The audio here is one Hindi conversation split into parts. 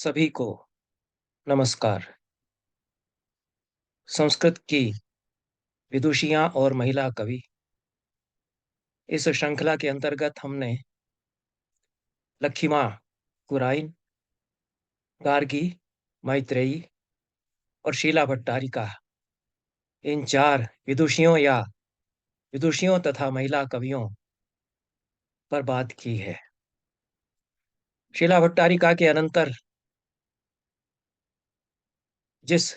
सभी को नमस्कार। संस्कृत की विदुषियां और महिला कवि, इस श्रृंखला के अंतर्गत हमने लक्ष्मा कुराइन, गार्गी, मैत्रेयी और शीला भट्टारिका, इन चार विदुषियों तथा महिला कवियों पर बात की है। शीला भट्टारिका के अनंतर जिस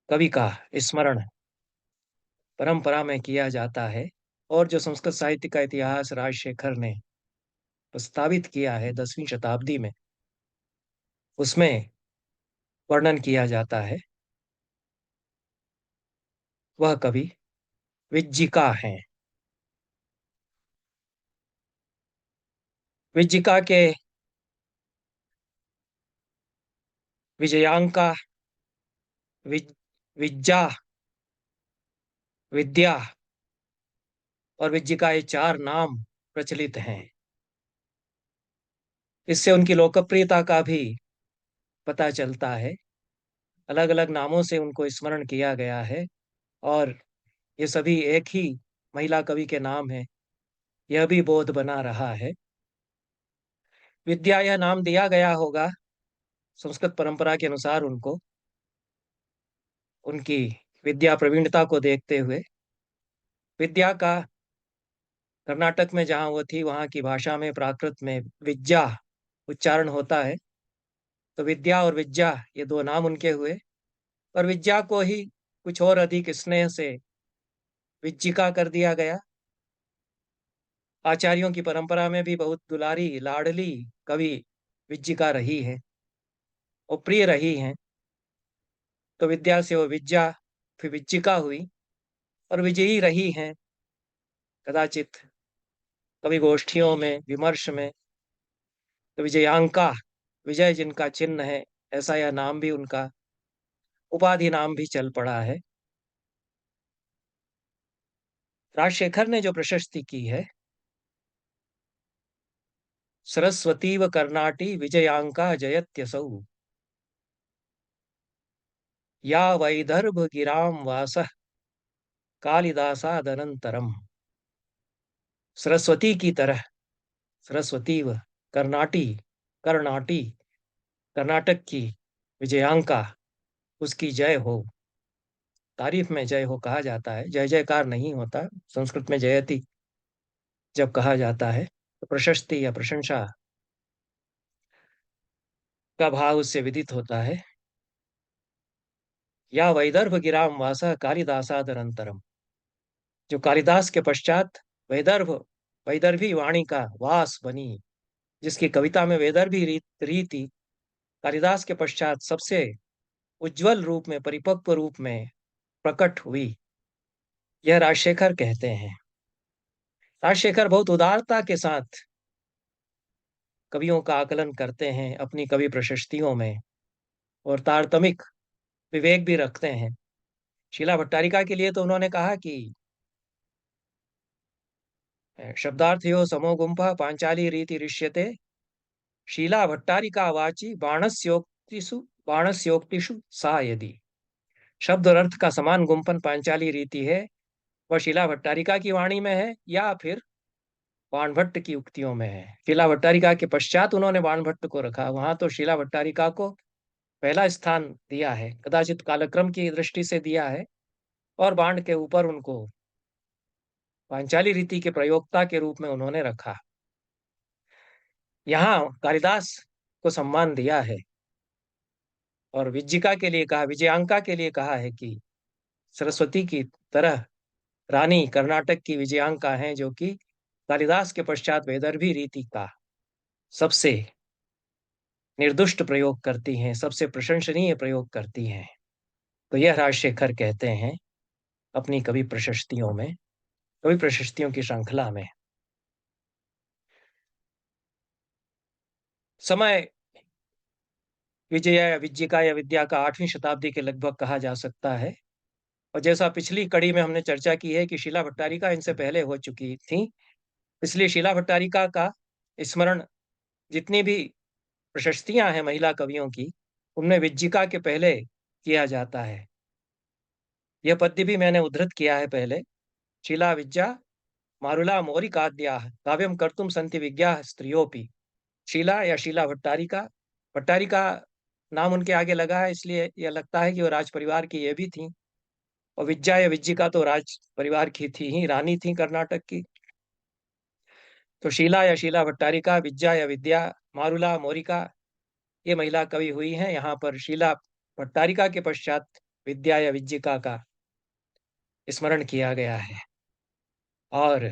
कवि का स्मरण परंपरा में किया जाता है और जो संस्कृत साहित्य का इतिहास राजशेखर ने प्रस्तावित किया है 10वीं शताब्दी में, उसमें वर्णन किया जाता है, वह कवि विज्जिका हैं। विज्जिका के विजयांका, विज, विज्जा, विद्या और विज्जिका, ये चार नाम प्रचलित हैं। इससे उनकी लोकप्रियता का भी पता चलता है। अलग अलग नामों से उनको स्मरण किया गया है और ये सभी एक ही महिला कवि के नाम हैं, यह भी बोध बना रहा है। विद्या यह नाम दिया गया होगा संस्कृत परंपरा के अनुसार उनको, उनकी विद्या प्रवीणता को देखते हुए। विद्या का कर्नाटक में जहाँ वो थी वहाँ की भाषा में, प्राकृत में विद्या उच्चारण होता है, तो विद्या और विज्जा ये दो नाम उनके हुए। और विज्जा को ही कुछ और अधिक स्नेह से विज्जिका कर दिया गया। आचार्यों की परंपरा में भी बहुत दुलारी लाडली कवि विज्जिका रही है और प्रिय रही हैं। तो विद्या से वो विज्जा, फिर विज्जिका हुई और विजयी रही हैं। कदाचित कवि गोष्ठियों में, विमर्श में तो विजयांका, विजय जिनका चिन्ह है, ऐसा यह नाम भी उनका उपाधि नाम भी चल पड़ा है। राजशेखर ने जो प्रशस्ति की है, सरस्वतीव कर्नाटी विजयांका जयत्यसौ, या वैदर्भ गिराम वासः कालिदासादनंतरम। सरस्वती की तरह, सरस्वतीव कर्नाटी, कर्नाटी कर्नाटक की, विजयांका उसकी जय हो, तारीफ में जय हो कहा जाता है, जय जयकार नहीं होता। संस्कृत में जयति जब कहा जाता है तो प्रशस्ति या प्रशंसा का भाव उससे विदित होता है। या वैदर्भ गिराम वासः कालिदासादनंतरम, जो कालिदास के पश्चात वैदर्भ, वैदर्भी वाणी का वास बनी, जिसकी कविता में वैदर्भी रीति कालिदास के पश्चात सबसे उज्जवल रूप में, परिपक्व रूप में प्रकट हुई, यह राजशेखर कहते हैं। राजशेखर बहुत उदारता के साथ कवियों का आकलन करते हैं अपनी कवि प्रशस्तियों में और तारतमिक विवेक भी रखते हैं। शीला भट्टारिका के लिए तो उन्होंने कहा कि शब्दार्थयो समो गुंफा पांचाली रीति ऋष्यते, शीला भट्टारिका वाची बाणस्योक्तिषु सा यदि। शब्द और अर्थ का समान गुंफन पांचाली रीति है, वह शीला भट्टारिका की वाणी में है या फिर बाणभट्ट की उक्तियों में है। शीला भट्टारिका के पश्चात उन्होंने बाणभट्ट को रखा, वहां तो शीला भट्टारिका को पहला स्थान दिया है, कदाचित कालक्रम की दृष्टि से दिया है, और बाण के ऊपर उनको पांचाली रीति के प्रयोक्ता के रूप में उन्होंने रखा। यहाँ कालिदास को सम्मान दिया है और विज्जिका के लिए कहा, विजयांका के लिए कहा है कि सरस्वती की तरह रानी कर्नाटक की विजयांका हैं, जो कि कालिदास के पश्चात वैदर्भी रीति का सबसे निर्दुष्ट प्रयोग करती हैं, सबसे प्रशंसनीय प्रयोग करती हैं। तो यह राजशेखर कहते हैं अपनी कवि प्रशस्तियों में, कवि प्रशस्तियों की श्रृंखला में। समय विजय या विज्जिका या विद्या का 8वीं शताब्दी के लगभग कहा जा सकता है। और जैसा पिछली कड़ी में हमने चर्चा की है कि शीला भट्टारिका इनसे पहले हो चुकी थी, इसलिए शीला भट्टारिका का स्मरण जितनी भी प्रशस्तियां हैं महिला कवियों की, उनमें विज्जिका के पहले किया जाता है। यह पद्य भी मैंने उद्धृत किया है पहले। शिला विद्या मारुला मौरिकाद्याः काव्यम कर्तुम संति विज्ञाः स्त्रियोपि। शीला या शीला भट्टारिका, भट्टारिका नाम उनके आगे लगा है इसलिए यह लगता है कि वो राज परिवार की ये भी थी। और विद्या या विज्जिका तो राज परिवार की थी ही, रानी थी कर्नाटक की। तो शीला या शीला भट्टारिका, विद्या या विद्या, मारुला मौरिका, ये महिला कवि हुई हैं। यहाँ पर शीला भट्टारिका के पश्चात विद्या या विज्जिका का स्मरण किया गया है। और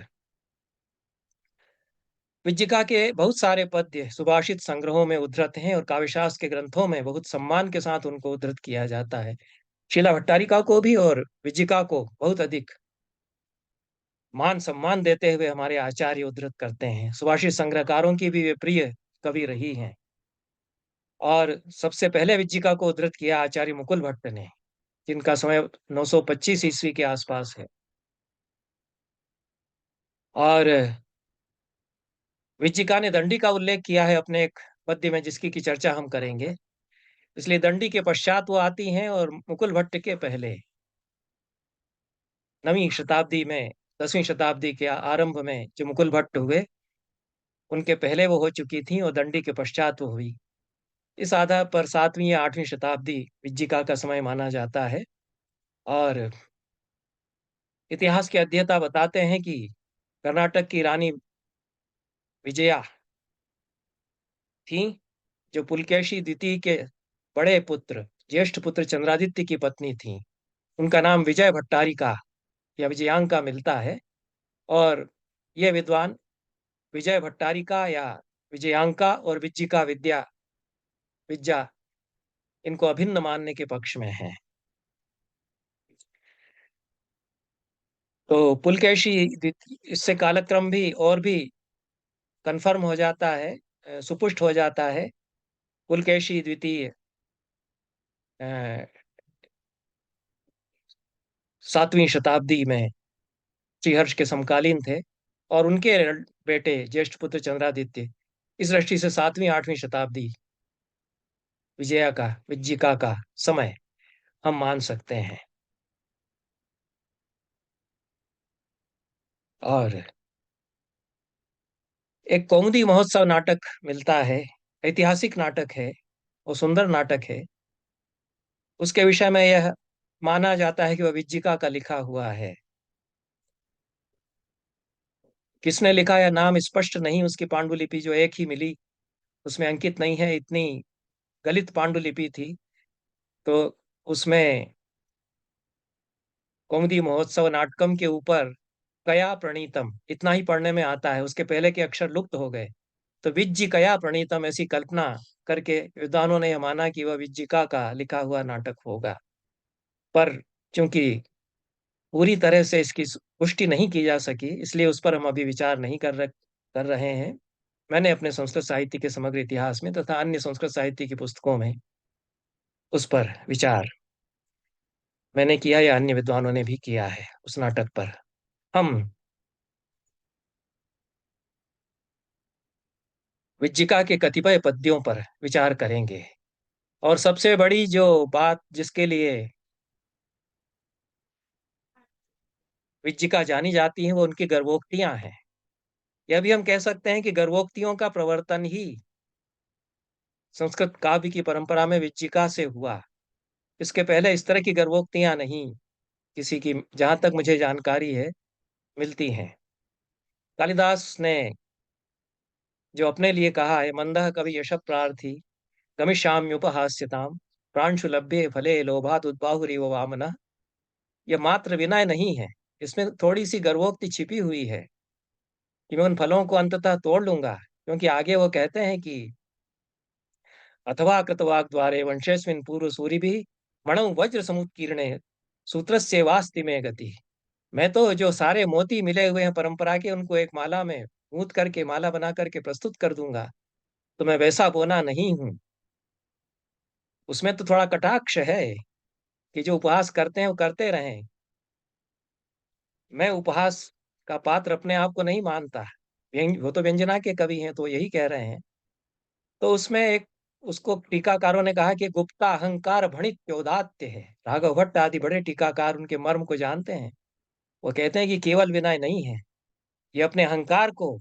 विज्जिका के बहुत सारे पद्य सुभाषित संग्रहों में उद्धृत हैं और काव्यशास्त्र के ग्रंथों में बहुत सम्मान के साथ उनको उद्धृत किया जाता है। शीला भट्टारिका को भी और विज्जिका को बहुत अधिक मान सम्मान देते हुए हमारे आचार्य उद्धृत करते हैं। सुभाषित संग्रहकारों की भी वे प्रिय कवि रही हैं। और सबसे पहले विज्जिका को उद्धृत किया आचार्य मुकुल भट्ट ने, जिनका समय 925 ईस्वी के आसपास है। और विज्जिका ने दंडी का उल्लेख किया है अपने एक पद्य में, जिसकी की चर्चा हम करेंगे। इसलिए दंडी के पश्चात वो आती हैं और मुकुल भट्ट के पहले 9वीं शताब्दी में, 10वीं शताब्दी के आरंभ में जो मुकुल भट्ट हुए, उनके पहले वो हो चुकी थी और दंडी के पश्चात वो हुई। इस आधार पर 7वीं या 8वीं शताब्दी विज्जिका का समय माना जाता है। और इतिहास के अध्येता बताते हैं कि कर्नाटक की रानी विजया थी, जो पुलकेशी द्वितीय के बड़े पुत्र, ज्येष्ठ पुत्र चंद्रादित्य की पत्नी थी। उनका नाम विजय भट्टारिका या विजयांका मिलता है। और ये विद्वान विजय भट्टारिका या विजयांका और विज्जिका विद्या विद्या इनको अभिन्न मानने के पक्ष में हैं। तो पुलकेशी इससे कालक्रम भी और भी कंफर्म हो जाता है, सुपुष्ट हो जाता है। पुलकेशी द्वितीय 7वीं शताब्दी में श्रीहर्ष के समकालीन थे। और उनके बेटे ज्येष्ठ पुत्र चंद्रादित्य, इस दृष्टि से 7वीं 8वीं शताब्दी विज्जिका का समय हम मान सकते हैं। और एक कौमुदी महोत्सव नाटक मिलता है, ऐतिहासिक नाटक है और सुंदर नाटक है। उसके विषय में यह माना जाता है कि वह विज्जिका का लिखा हुआ है। किसने लिखा या नाम स्पष्ट नहीं, उसकी पांडुलिपि जो एक ही मिली उसमें अंकित नहीं है, इतनी गलित पांडुलिपि थी। तो उसमें कौमुदी महोत्सव नाटकम के ऊपर कया प्रणीतम इतना ही पढ़ने में आता है, उसके पहले के अक्षर लुप्त हो गए। तो विज्जि कया प्रणीतम ऐसी कल्पना करके विद्वानों ने यह माना कि वह विज्जिका का लिखा हुआ नाटक होगा। पर चूंकि पूरी तरह से इसकी पुष्टि नहीं की जा सकी, इसलिए उस पर हम अभी विचार नहीं कर रहे हैं। मैंने अपने संस्कृत साहित्य के समग्र इतिहास में तथा अन्य संस्कृत साहित्य की पुस्तकों में उस पर विचार मैंने किया या अन्य विद्वानों ने भी किया है उस नाटक पर। हम विज्जिका के कतिपय पद्यों पर विचार करेंगे। और सबसे बड़ी जो बात जिसके लिए विज्जिका जानी जाती है वो उनकी गर्वोक्तियां हैं। यह भी हम कह सकते हैं कि गर्वोक्तियों का प्रवर्तन ही संस्कृत काव्य की परंपरा में विज्जिका से हुआ। इसके पहले इस तरह की गर्वोक्तियां नहीं किसी की, जहां तक मुझे जानकारी है, मिलती हैं। कालिदास ने जो अपने लिए कहा है, मंदः कवि यश प्रार्थी गमिष्याम्युपहास्यताम प्रांशु लभ्ये फले लोभात उद्बाहुरिव वामनः, यह मात्र विनय नहीं है, इसमें थोड़ी सी गर्वोक्ति छिपी हुई है कि मैं उन फलों को अंततः तोड़ लूंगा। क्योंकि आगे वो कहते हैं कि अथवा कृतवाग द्वारे वंशेस्मिन पूर्व सूरिभिः मणौ वज्र समुत्कीर्णे सूत्रस्य वास्ति में गति। मैं तो जो सारे मोती मिले हुए हैं परंपरा के, उनको एक माला में गूंथ करके माला बना करके प्रस्तुत कर दूंगा। तो मैं वैसा बोना नहीं हूं। उसमें तो थोड़ा कटाक्ष है कि जो उपहास करते हैं वो करते रहें। मैं उपहास का पात्र अपने आप को नहीं मानता। वो तो व्यंजना के कवि हैं तो यही कह रहे हैं। तो उसमें एक उसको टीकाकारों ने कहा कि गुप्ता अहंकार भणित चौदात्य है। राघव भट्ट आदि बड़े टीकाकार उनके मर्म को जानते हैं। वो कहते हैं कि केवल विनय नहीं है, ये अपने अहंकार को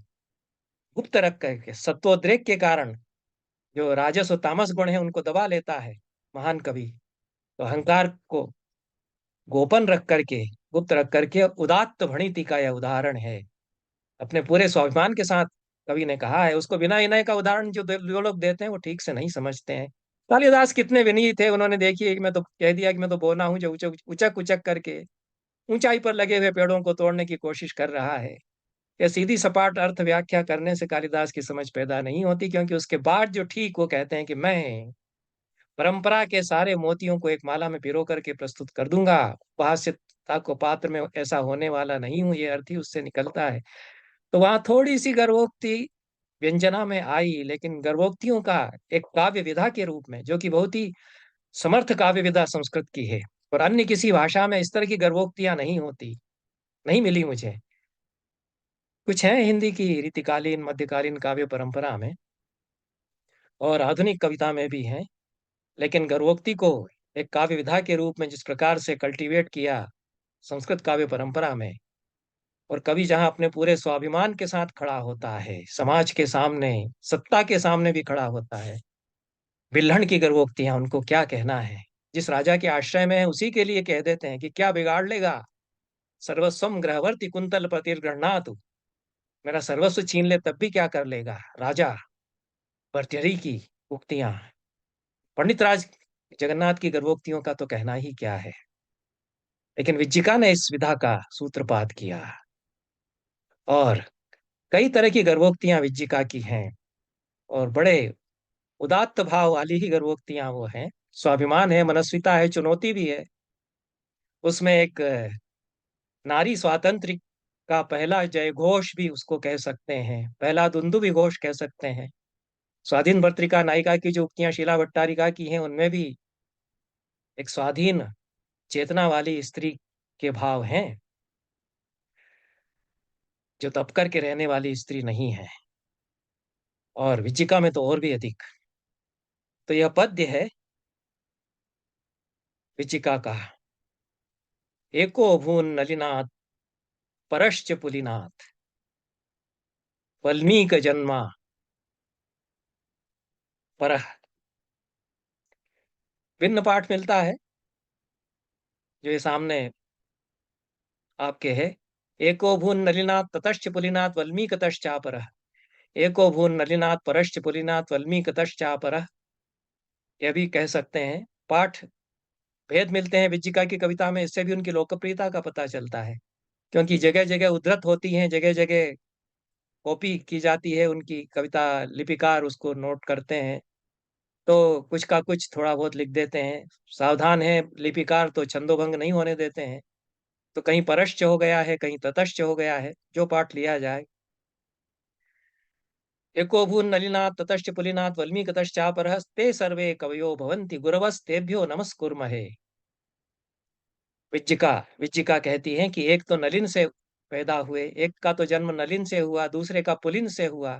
गुप्त रख करके सत्वोद्रेक के कारण जो राजस और तामस गुण है उनको दबा लेता है महान कवि। तो अहंकार को गोपन रख करके, गुप्त रख करके उदात्त भणिति का यह उदाहरण है। अपने पूरे स्वाभिमान के साथ कवि ने कहा है। उसको बिना विनय का उदाहरण जो लोग देते हैं वो ठीक से नहीं समझते हैं। कालिदास कितने विनयी थे, उन्होंने देखिए कि मैं तो कह दिया कि मैं तो बोना हूं जो उचक उचक उचक करके ऊंचाई पर लगे हुए पेड़ों को तोड़ने की कोशिश कर रहा है। यह सीधी सपाट अर्थ व्याख्या करने से कालिदास की समझ पैदा नहीं होती, क्योंकि उसके बाद जो ठीक वो कहते हैं कि मैं परंपरा के सारे मोतियों को एक माला में पिरो करके प्रस्तुत कर दूंगा, उपहास्यता को पात्र में ऐसा होने वाला नहीं हूं, ये अर्थ ही उससे निकलता है। तो वहां थोड़ी सी गर्भोक्ति व्यंजना में आई, लेकिन गर्भोक्तियों का एक काव्य विधा के रूप में, जो कि बहुत ही समर्थ काव्य विधा संस्कृत की है, और अन्य किसी भाषा में इस तरह की गर्भोक्तियां नहीं होती, नहीं मिली मुझे। कुछ है हिंदी की रीतिकालीन मध्यकालीन काव्य परंपरा में और आधुनिक कविता में भी हैं, लेकिन गर्भोक्ति को एक काव्य विधा के रूप में जिस प्रकार से कल्टीवेट किया संस्कृत काव्य परंपरा में, और कवि जहां अपने पूरे स्वाभिमान के साथ खड़ा होता है, समाज के सामने, सत्ता के सामने भी खड़ा होता है। बिल्हण की गर्भोक्तियां, उनको क्या कहना है। जिस राजा के आश्रय में है उसी के लिए कह देते हैं कि क्या बिगाड़ लेगा, सर्वस्वम ग्रहवर्ती कुंतल प्रतिर्गृह्णातु, मेरा सर्वस्व छीन ले तब भी क्या कर लेगा राजा। भर्तृहरि की उक्तियां, पंडित राज जगन्नाथ की गर्भोक्तियों का तो कहना ही क्या है। लेकिन विज्जिका ने इस विधा का सूत्रपात किया, और कई तरह की गर्भोक्तियां विज्जिका की हैं, और बड़े उदात्त भाव वाली ही गर्भोक्तियां वो हैं। स्वाभिमान है, मनस्विता है, चुनौती भी है। उसमें एक नारी स्वातंत्र्य का पहला जय घोष भी उसको कह सकते हैं, पहला दुंदुभि घोष कह सकते हैं। स्वाधीन भर्तृका नायिका की जो उक्तियां शीला भट्टारिका की हैं, उनमें भी एक स्वाधीन चेतना वाली स्त्री के भाव हैं, जो दब करके रहने वाली स्त्री नहीं है। और विज्जिका में तो और भी अधिक। तो यह पद्य है विज्जिका का। एको भून नलिनाथ परश्च पुलिनाथ वल्मीक जन्मा परह। भिन्न पाठ मिलता है, जो ये सामने आपके है। एको भून नलिनाथ ततश्च पुलिनाथ वल्मीक तश्चापरः। एको भून नलिनाथ परश्च पुलिनाथ वल्मीक तश्चापरः। यह भी कह सकते हैं। पाठ भेद मिलते हैं विज्जिका की कविता में, इससे भी उनकी लोकप्रियता का पता चलता है, क्योंकि जगह जगह उद्धृत होती हैं, जगह जगह कॉपी की जाती है उनकी कविता, लिपिकार उसको नोट करते हैं, तो कुछ का कुछ थोड़ा बहुत लिख देते हैं। सावधान है लिपिकार, तो छंदोभंग नहीं होने देते हैं। तो कहीं परश्च हो गया है, कहीं ततश्च हो गया है, जो पाठ लिया जाए। एको भून नलिनाथ ततश्च पुलिनाथ वल्मीक तश्चापरः ते सर्वे कवयो भवन्ति गुरवस्तेभ्यो नमस्कुर्महे। विज्जिका विज्जिका कहती हैं कि एक तो नलिन से पैदा हुए, एक का तो जन्म नलिन से हुआ, दूसरे का पुलिन से हुआ,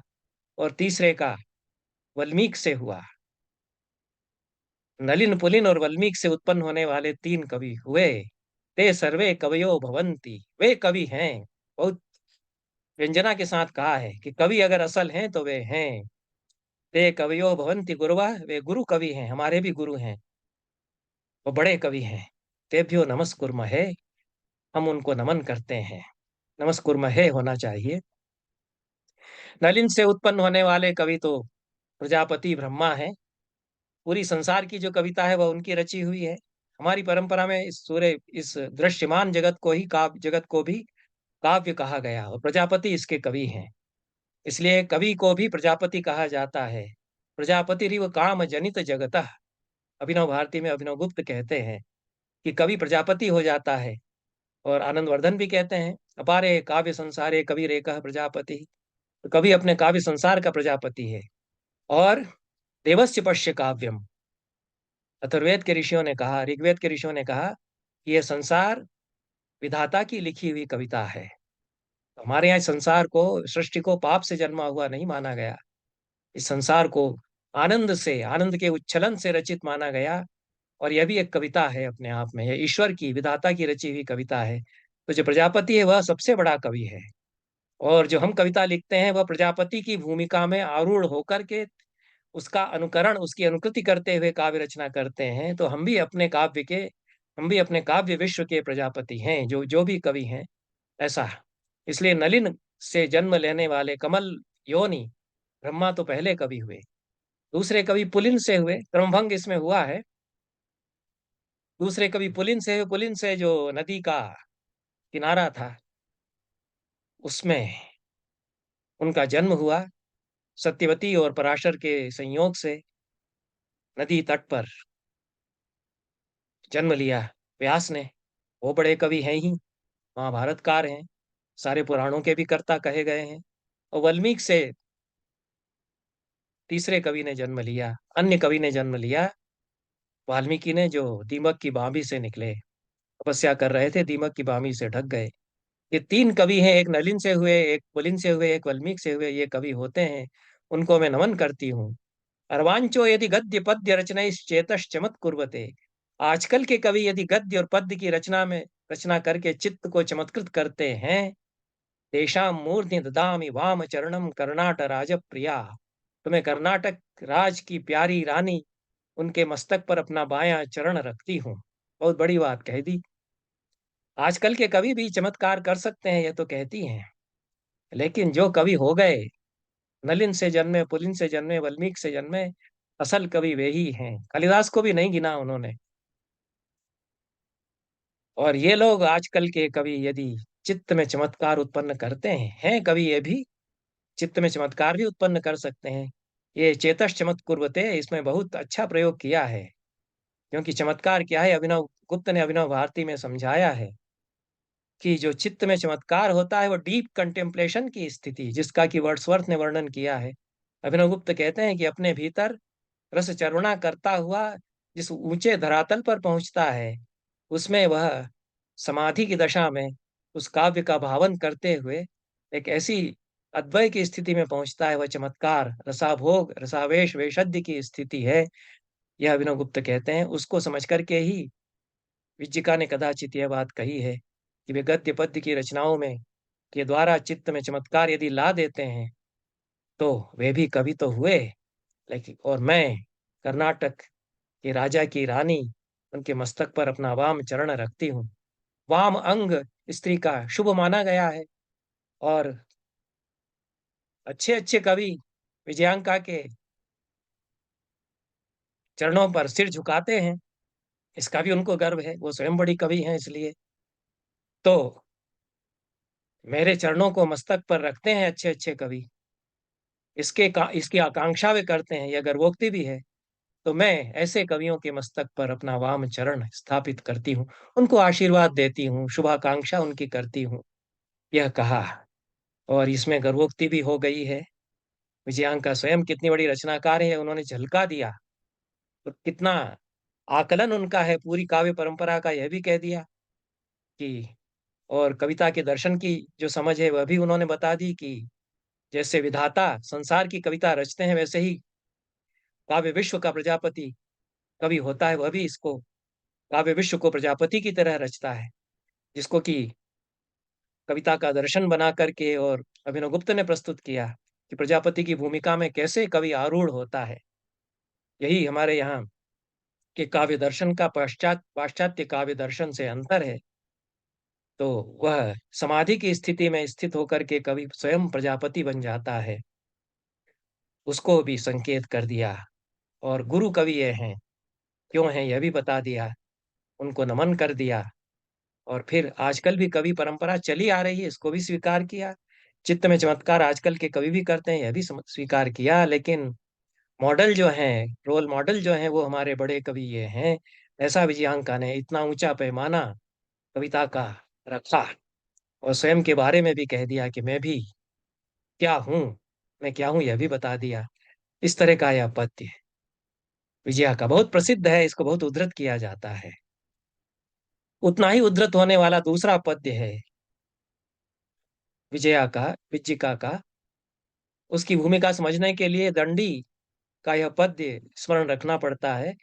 और तीसरे का वल्मीक से हुआ। नलिन, पुलिन और वल्मीक से उत्पन्न होने वाले तीन कवि हुए। ते सर्वे कवयो भवन्ति, वे कवि हैं। बहुत व्यंजना के साथ कहा है कि कवि अगर असल हैं तो वे हैं। ते कवयो भवन्ति गुरुवः, वे गुरु कवि हैं, हमारे भी गुरु हैं, वो बड़े कवि हैं। तेभ्यो नमस्कुर्महे, हम उनको नमन करते हैं। नमस्कुर्महे होना चाहिए। नलिन से उत्पन्न होने वाले कवि तो प्रजापति ब्रह्मा है। पूरी संसार की जो कविता है वह उनकी रची हुई है। हमारी परंपरा में इस दृश्यमान जगत को ही काव्य जगत को भी काव्य कहा गया, और प्रजापति इसके कवि हैं। इसलिए कवि को भी प्रजापति कहा जाता है। प्रजापति रिव काम जनित जगतः, अभिनव भारती में अभिनव गुप्त कहते हैं कि कवि प्रजापति हो जाता है। और आनंदवर्धन भी कहते हैं अपारे काव्य संसारे कवि रेखा प्रजापति, तो कवि अपने काव्य संसार का प्रजापति है। और देवस्य पश्य काव्यम, अथर्ववेद के ऋषियों ने कहा, ऋग्वेद के ऋषियों ने कहा कि यह संसार विधाता की लिखी हुई कविता है। तो हमारे यहाँ इस संसार को, सृष्टि को पाप से जन्मा हुआ नहीं माना गया। इस संसार को आनंद से, आनंद के उच्छलन से रचित माना गया। और यह भी एक कविता है अपने आप में, यह ईश्वर की, विधाता की रची हुई कविता है। तो जो प्रजापति है वह सबसे बड़ा कवि है। और जो हम कविता लिखते हैं वह प्रजापति की भूमिका में आरूढ़ होकर के उसका अनुकरण, उसकी अनुकृति करते हुए काव्य रचना करते हैं। तो हम भी अपने काव्य विश्व के प्रजापति हैं, जो जो भी कवि हैं, ऐसा। इसलिए नलिन से जन्म लेने वाले कमल योनि ब्रह्मा तो पहले कवि हुए, दूसरे कवि पुलिन से हुए, क्रमभंग इसमें हुआ है। दूसरे कवि पुलिन से हुए, पुलिन से जो नदी का किनारा था उसमें उनका जन्म हुआ। सत्यवती और पराशर के संयोग से नदी तट पर जन्म लिया व्यास ने। वो बड़े कवि हैं ही, महाभारतकार हैं, सारे पुराणों के भी कर्ता कहे गए हैं। और वाल्मीकि से तीसरे कवि ने जन्म लिया, अन्य कवि ने जन्म लिया, वाल्मीकि ने, जो दीमक की बामी से निकले, तपस्या कर रहे थे, दीमक की बामी से ढक गए। ये तीन कवि हैं, एक नलिन से हुए, एक पुलिन से हुए, एक वाल्मीकि से हुए, ये कवि होते हैं। उनको मैं नमन करती हूँ। अर्वांचो यदि गद्य पद्य रचना चेतस चमत कुर्वते। आजकल के कवि यदि गद्य और पद्य की रचना करके चित्त को चमत्कृत करते हैं, तेषां मूर्धनि ददामि वाम चरणम कर्णाट राज प्रिया। तो मैं कर्नाटक राज की प्यारी रानी, उनके मस्तक पर अपना बायां चरण रखती हूँ। बहुत बड़ी बात कह दी। आजकल के कवि भी चमत्कार कर सकते हैं, ये तो कहती हैं, लेकिन जो कवि हो गए, नलिन से जन्मे, पुलिन से जन्मे, वाल्मीकि से जन्मे, असल कवि वे ही हैं। कालिदास को भी नहीं गिना उन्होंने। और ये लोग आजकल के कवि यदि चित्त में चमत्कार उत्पन्न करते हैं कवि ये भी चित्त में चमत्कार भी उत्पन्न कर सकते हैं। ये चेतस चमत कुर्वते, इसमें बहुत अच्छा प्रयोग किया है। क्योंकि चमत्कार क्या है, अभिनव गुप्त ने अभिनव भारती में समझाया है कि जो चित्त में चमत्कार होता है वो डीप कंटेम्पलेशन की स्थिति, जिसका कि वर्ड्सवर्थ ने वर्णन किया है। अभिनव गुप्त कहते हैं कि अपने भीतर रस चरुणा करता हुआ जिस ऊंचे धरातल पर पहुंचता है, उसमें वह समाधि की दशा में उस काव्य का भावन करते हुए एक ऐसी अद्वय की स्थिति में पहुंचता है। वह चमत्कार, रसाभोग, रसावेश, वेशद्य की स्थिति है। यह अभिनव गुप्त कहते हैं। उसको समझ करके ही विज्जिका ने कदाचित यह बात कही है कि वे गद्य पद्य की रचनाओं में के द्वारा चित्त में चमत्कार यदि ला देते हैं तो वे भी कवि तो हुए, लेकिन और मैं कर्नाटक के राजा की रानी, उनके मस्तक पर अपना वाम चरण रखती हूँ। वाम अंग स्त्री का शुभ माना गया है। और अच्छे अच्छे कवि विजयांका के चरणों पर सिर झुकाते हैं, इसका भी उनको गर्व है, वो स्वयं बड़ी कवि हैं। इसलिए तो मेरे चरणों को मस्तक पर रखते हैं अच्छे अच्छे कवि, इसकी आकांक्षा वे करते हैं, यह गर्वोक्ति भी है। तो मैं ऐसे कवियों के मस्तक पर अपना वाम चरण स्थापित करती हूँ, उनको आशीर्वाद देती हूँ, शुभाकांक्षा उनकी करती हूँ, यह कहा। और इसमें गर्वोक्ति भी हो गई है। विजयांका स्वयं कितनी बड़ी रचनाकार है, उन्होंने झलका दिया। तो कितना आकलन उनका है पूरी काव्य परंपरा का, यह भी कह दिया कि, और कविता के दर्शन की जो समझ है वह भी उन्होंने बता दी कि जैसे विधाता संसार की कविता रचते हैं, वैसे ही काव्य विश्व का प्रजापति कवि होता है, वह भी इसको काव्य विश्व को प्रजापति की तरह रचता है, जिसको कि कविता का दर्शन बना करके और अभिनव गुप्त ने प्रस्तुत किया कि प्रजापति की भूमिका में कैसे कवि आरूढ़ होता है। यही हमारे यहाँ के काव्य दर्शन का पाश्चात्य काव्य दर्शन से अंतर है। तो वह समाधि की स्थिति में स्थित होकर के कवि स्वयं प्रजापति बन जाता है, उसको भी संकेत कर दिया। और गुरु कवि ये हैं, क्यों हैं यह भी बता दिया, उनको नमन कर दिया। और फिर आजकल भी कवि परंपरा चली आ रही है, इसको भी स्वीकार किया। चित्त में चमत्कार आजकल के कवि भी करते हैं, यह भी स्वीकार किया। लेकिन मॉडल जो हैं, रोल मॉडल जो हैं, वो हमारे बड़े कवि ये हैं। ऐसा विजयांका ने इतना ऊंचा पैमाना कविता का रखा, और स्वयं के बारे में भी कह दिया कि मैं भी क्या हूँ, मैं क्या हूँ यह भी बता दिया। इस तरह का यह पद्य विजया का बहुत प्रसिद्ध है, इसको बहुत उद्धृत किया जाता है। उतना ही उद्धृत होने वाला दूसरा पद्य है विजया का, विज्जिका का। उसकी भूमिका समझने के लिए दंडी का यह पद्य स्मरण रखना पड़ता है।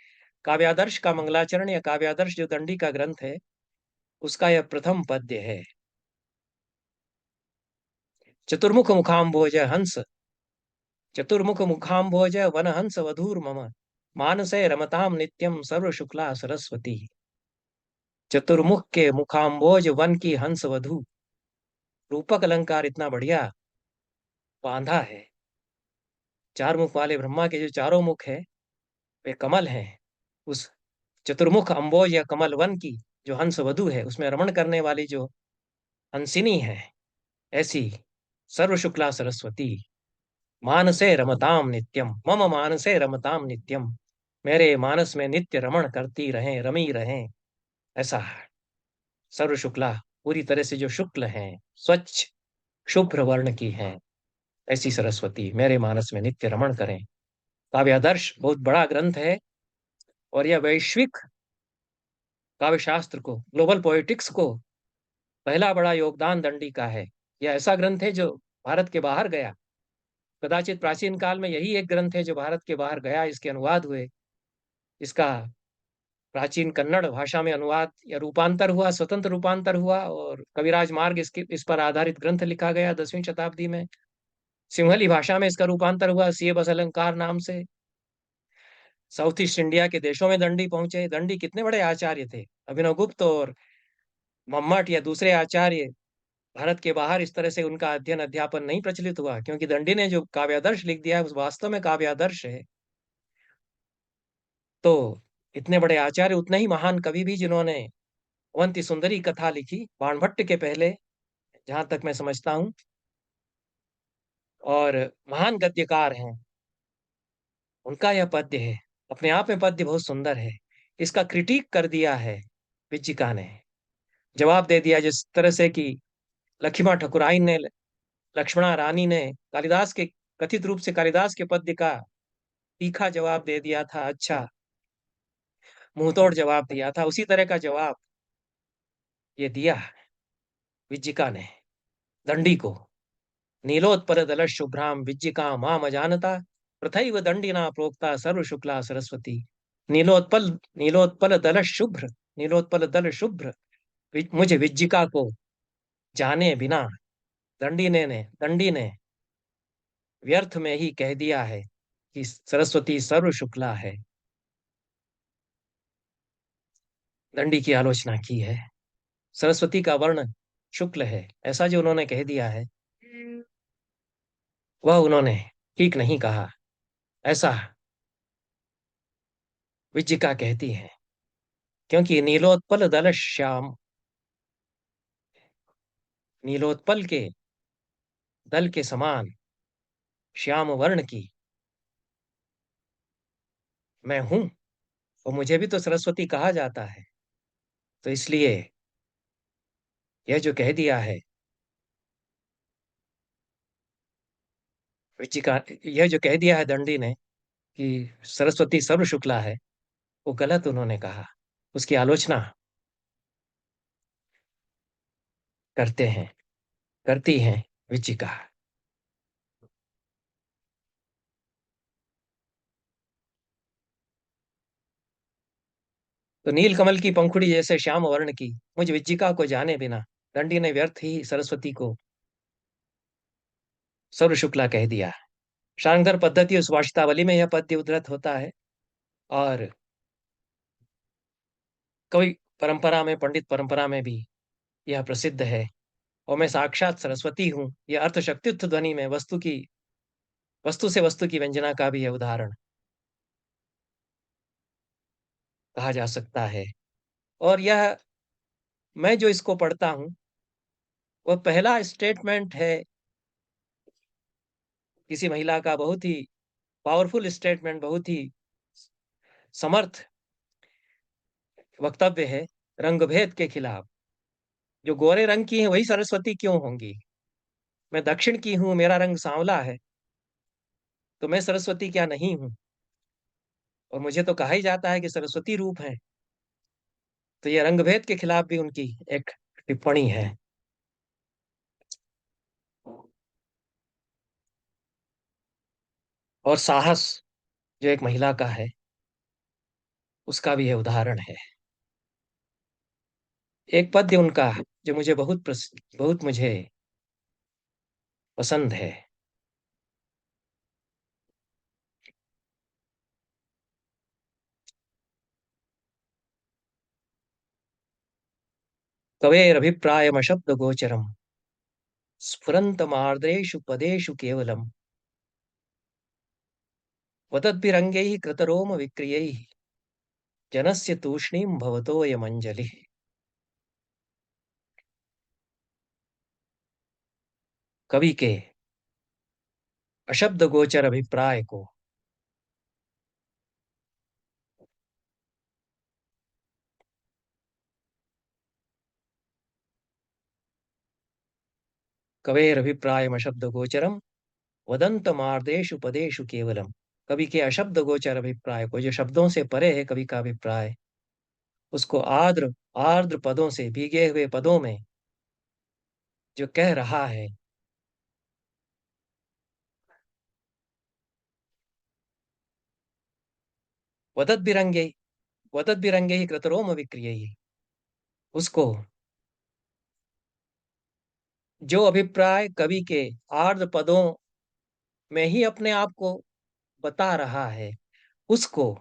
काव्यादर्श का मंगलाचरण या काव्यादर्श जो दंडी का ग्रंथ है, उसका यह प्रथम पद्य है। चतुर्मुख मुखाम्भोज हंस, चतुर्मुख मुखाम्भोज वन हंस वधूर मम, मानसे रमताम नित्यम सर्व शुक्ला सरस्वती। चतुर्मुख के मुखाम्भोज वन की हंस वधू, रूपक अलंकार इतना बढ़िया बांधा है। चार मुख वाले ब्रह्मा के जो चारों मुख है, वे कमल हैं। उस चतुर्मुख अम्बोज या कमल वन की जो हंस वधु है, उसमें रमण करने वाली जो हंसिनी है, ऐसी सर्व शुक्ला सरस्वती। मानसे रमताम नित्यम, मम मानसे रमताम नित्यम, मेरे मानस में नित्य रमण करती रहें, रमी रहें, ऐसा सर्व शुक्ला, पूरी तरह से जो शुक्ल हैं, स्वच्छ शुभ्र वर्ण की हैं, ऐसी सरस्वती मेरे मानस में नित्य रमण करें। काव्यादर्श बहुत बड़ा ग्रंथ है, और यह वैश्विक काव्य शास्त्र को, ग्लोबल पोएटिक्स को पहला बड़ा योगदान दंडी का है। यह ऐसा ग्रंथ है जो भारत के बाहर गया। कदाचित प्राचीन काल में यही एक ग्रंथ है जो भारत के बाहर गया, इसके अनुवाद हुए, इसका प्राचीन कन्नड़ भाषा में अनुवाद या रूपांतर हुआ, स्वतंत्र रूपांतर हुआ, और कविराज मार्ग इसके इस पर आधारित ग्रंथ लिखा गया 10वीं शताब्दी में। सिंहली भाषा में इसका रूपांतर हुआ सीए बस अलंकार नाम से। साउथ ईस्ट इंडिया के देशों में दंडी पहुंचे। दंडी कितने बड़े आचार्य थे! अभिनव गुप्त और मम्मट या दूसरे आचार्य, भारत के बाहर इस तरह से उनका अध्ययन अध्यापन नहीं प्रचलित हुआ, क्योंकि दंडी ने जो काव्यादर्श लिख दिया है उस वास्तव में काव्यादर्श है। तो इतने बड़े आचार्य, उतने ही महान कवि भी, जिन्होंने अवंती सुंदरी कथा लिखी बाणभट्ट के पहले, जहां तक मैं समझता हूं, और महान गद्यकार हैं, उनका यह पद्य है। अपने आप में पद्य बहुत सुंदर है। इसका क्रिटिक कर दिया है विज्जिका ने, जवाब दे दिया, जिस तरह से कि लक्ष्मण ठकुराइन ने, लक्ष्मणा रानी ने कालिदास के, कथित रूप से कालिदास के पद्य का तीखा जवाब दे दिया था, अच्छा मुंहतोड़ जवाब दिया था, उसी तरह का जवाब ये दिया विज्जिका ने दंडी को। नीलोत्पल दल शुभ्राम विज्जिका माम अजानता, प्रथैव दंडिना प्रोक्ता सर्व शुक्ला सरस्वती। नीलोत्पल, नीलोत्पल दल शुभ्र, नीलोत्पल दल शुभ्र, मुझे विज्जिका को जाने बिना दंडी ने व्यर्थ में ही कह दिया है कि सरस्वती सर्व शुक्ला है। दंडी की आलोचना की है। सरस्वती का वर्ण शुक्ल है, ऐसा जो उन्होंने कह दिया है, वह उन्होंने ठीक नहीं कहा, ऐसा विज्जिका कहती है। क्योंकि नीलोत्पल दल श्याम, नीलोत्पल के दल के समान श्याम वर्ण की मैं हूं, और मुझे भी तो सरस्वती कहा जाता है। तो इसलिए यह जो कह दिया है विचिका, यह जो कह दिया है दंडी ने कि सरस्वती सर्व शुक्ला है, वो गलत उन्होंने कहा। उसकी आलोचना करते हैं, करती हैं विचिका। तो नील कमल की पंखुड़ी जैसे श्याम वर्ण की मुझ विज्जिका को जाने बिना दंडी ने व्यर्थ ही सरस्वती को सर्व शुक्ला कह दिया। शांगधर पद्धति और सुभाषितावली में यह पद्य उद्धृत होता है, और कवि परंपरा में, पंडित परंपरा में भी यह प्रसिद्ध है। और मैं साक्षात सरस्वती हूँ, यह अर्थशक्तियुक्त ध्वनि में वस्तु से वस्तु की व्यंजना का भी यह उदाहरण कहा जा सकता है। और यह, मैं जो इसको पढ़ता हूँ, वह पहला स्टेटमेंट है किसी महिला का, बहुत ही पावरफुल स्टेटमेंट, बहुत ही समर्थ वक्तव्य है रंगभेद के खिलाफ। जो गोरे रंग की हैं वही सरस्वती क्यों होंगी? मैं दक्षिण की हूं, मेरा रंग सांवला है, तो मैं सरस्वती क्या नहीं हूं? और मुझे तो कहा ही जाता है कि सरस्वती रूप है। तो यह रंगभेद के खिलाफ भी उनकी एक टिप्पणी है। और साहस, जो एक महिला का है, उसका भी यह उदाहरण है। एक पद्य उनका जो मुझे बहुत मुझे पसंद है। कवेरभिप्रायमशब्द गोचरम स्फुरन्तमार्द्रेषु पदेषु केवलम् वदद्भिरङ्गैः कृतरोम विक्रियैः जनस्य तूष्णीं भवतोऽयमञ्जलिः। कवि के अशब्द गोचर अभिप्राय को कवेरभिप्रायमशब्द गोचरम वदंत मार्देशु पदेशु केवलम। कवि के अशब्द गोचर अभिप्राय को, जो शब्दों से परे है कवि का अभिप्राय, उसको आर्द्र आर्द्र पदों से, भीगे हुए पदों में जो कह रहा है। वदत बिरंगे वदत बिरंगे ही कृतरोम विक्रिय, उसको जो अभिप्राय कवि के आर्द्र पदों में ही अपने आप को बता रहा है, उसको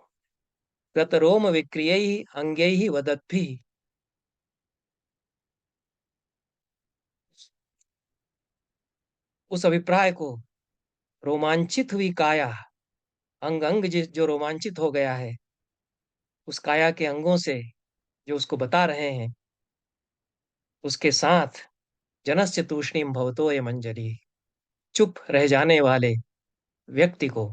कृतरोम विक्रिय ही अंगे ही वदत भी, उस अभिप्राय को रोमांचित हुई काया, अंग अंग जिस जो रोमांचित हो गया है, उस काया के अंगों से जो उसको बता रहे हैं, उसके साथ जनस्य तूष्णीम भवतो ये मंजरी, चुप रह जाने वाले व्यक्ति को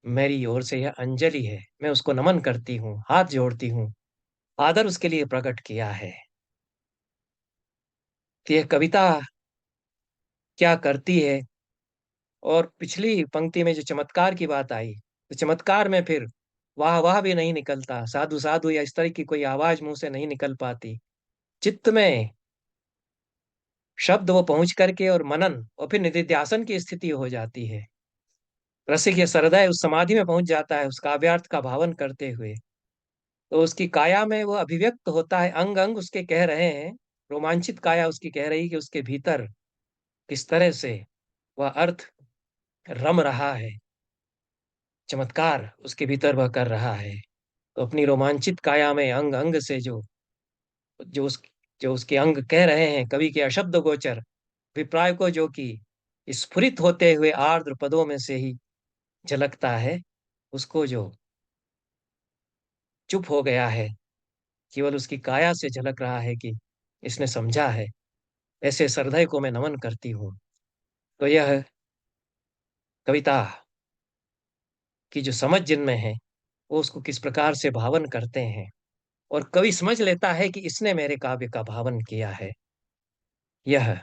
मेरी ओर से यह अंजलि है। मैं उसको नमन करती हूँ, हाथ जोड़ती हूँ, आदर उसके लिए प्रकट किया है। तो यह कविता क्या करती है। और पिछली पंक्ति में जो चमत्कार की बात आई, तो चमत्कार में फिर वाह वाह भी नहीं निकलता, साधु साधु या इस तरह की कोई आवाज मुंह से नहीं निकल पाती। चित्त में शब्द वो पहुंच करके और मनन और फिर निधिध्यासन की स्थिति हो जाती है। रसिक या सरदय उस समाधि में पहुंच जाता है उस काव्यार्थ का भावन करते हुए। तो उसकी काया में वो अभिव्यक्त होता है, अंग अंग उसके कह रहे हैं, रोमांचित काया उसकी कह रही कि उसके भीतर किस तरह से वह अर्थ रम रहा है, चमत्कार उसके भीतर वह कर रहा है। तो अपनी रोमांचित काया में अंग अंग से जो जो उस जो उसके अंग कह रहे हैं, कवि के अशब्द गोचर अभिप्राय को, जो कि स्फुरित होते हुए आर्द्र पदों में से ही झलकता है, उसको जो चुप हो गया है, केवल उसकी काया से झलक रहा है कि इसने समझा है, ऐसे सरधय को मैं नमन करती हूँ। तो यह कविता की जो समझ जिनमें है, वो उसको किस प्रकार से भावन करते हैं, और कवि समझ लेता है कि इसने मेरे काव्य का भावन किया है। यह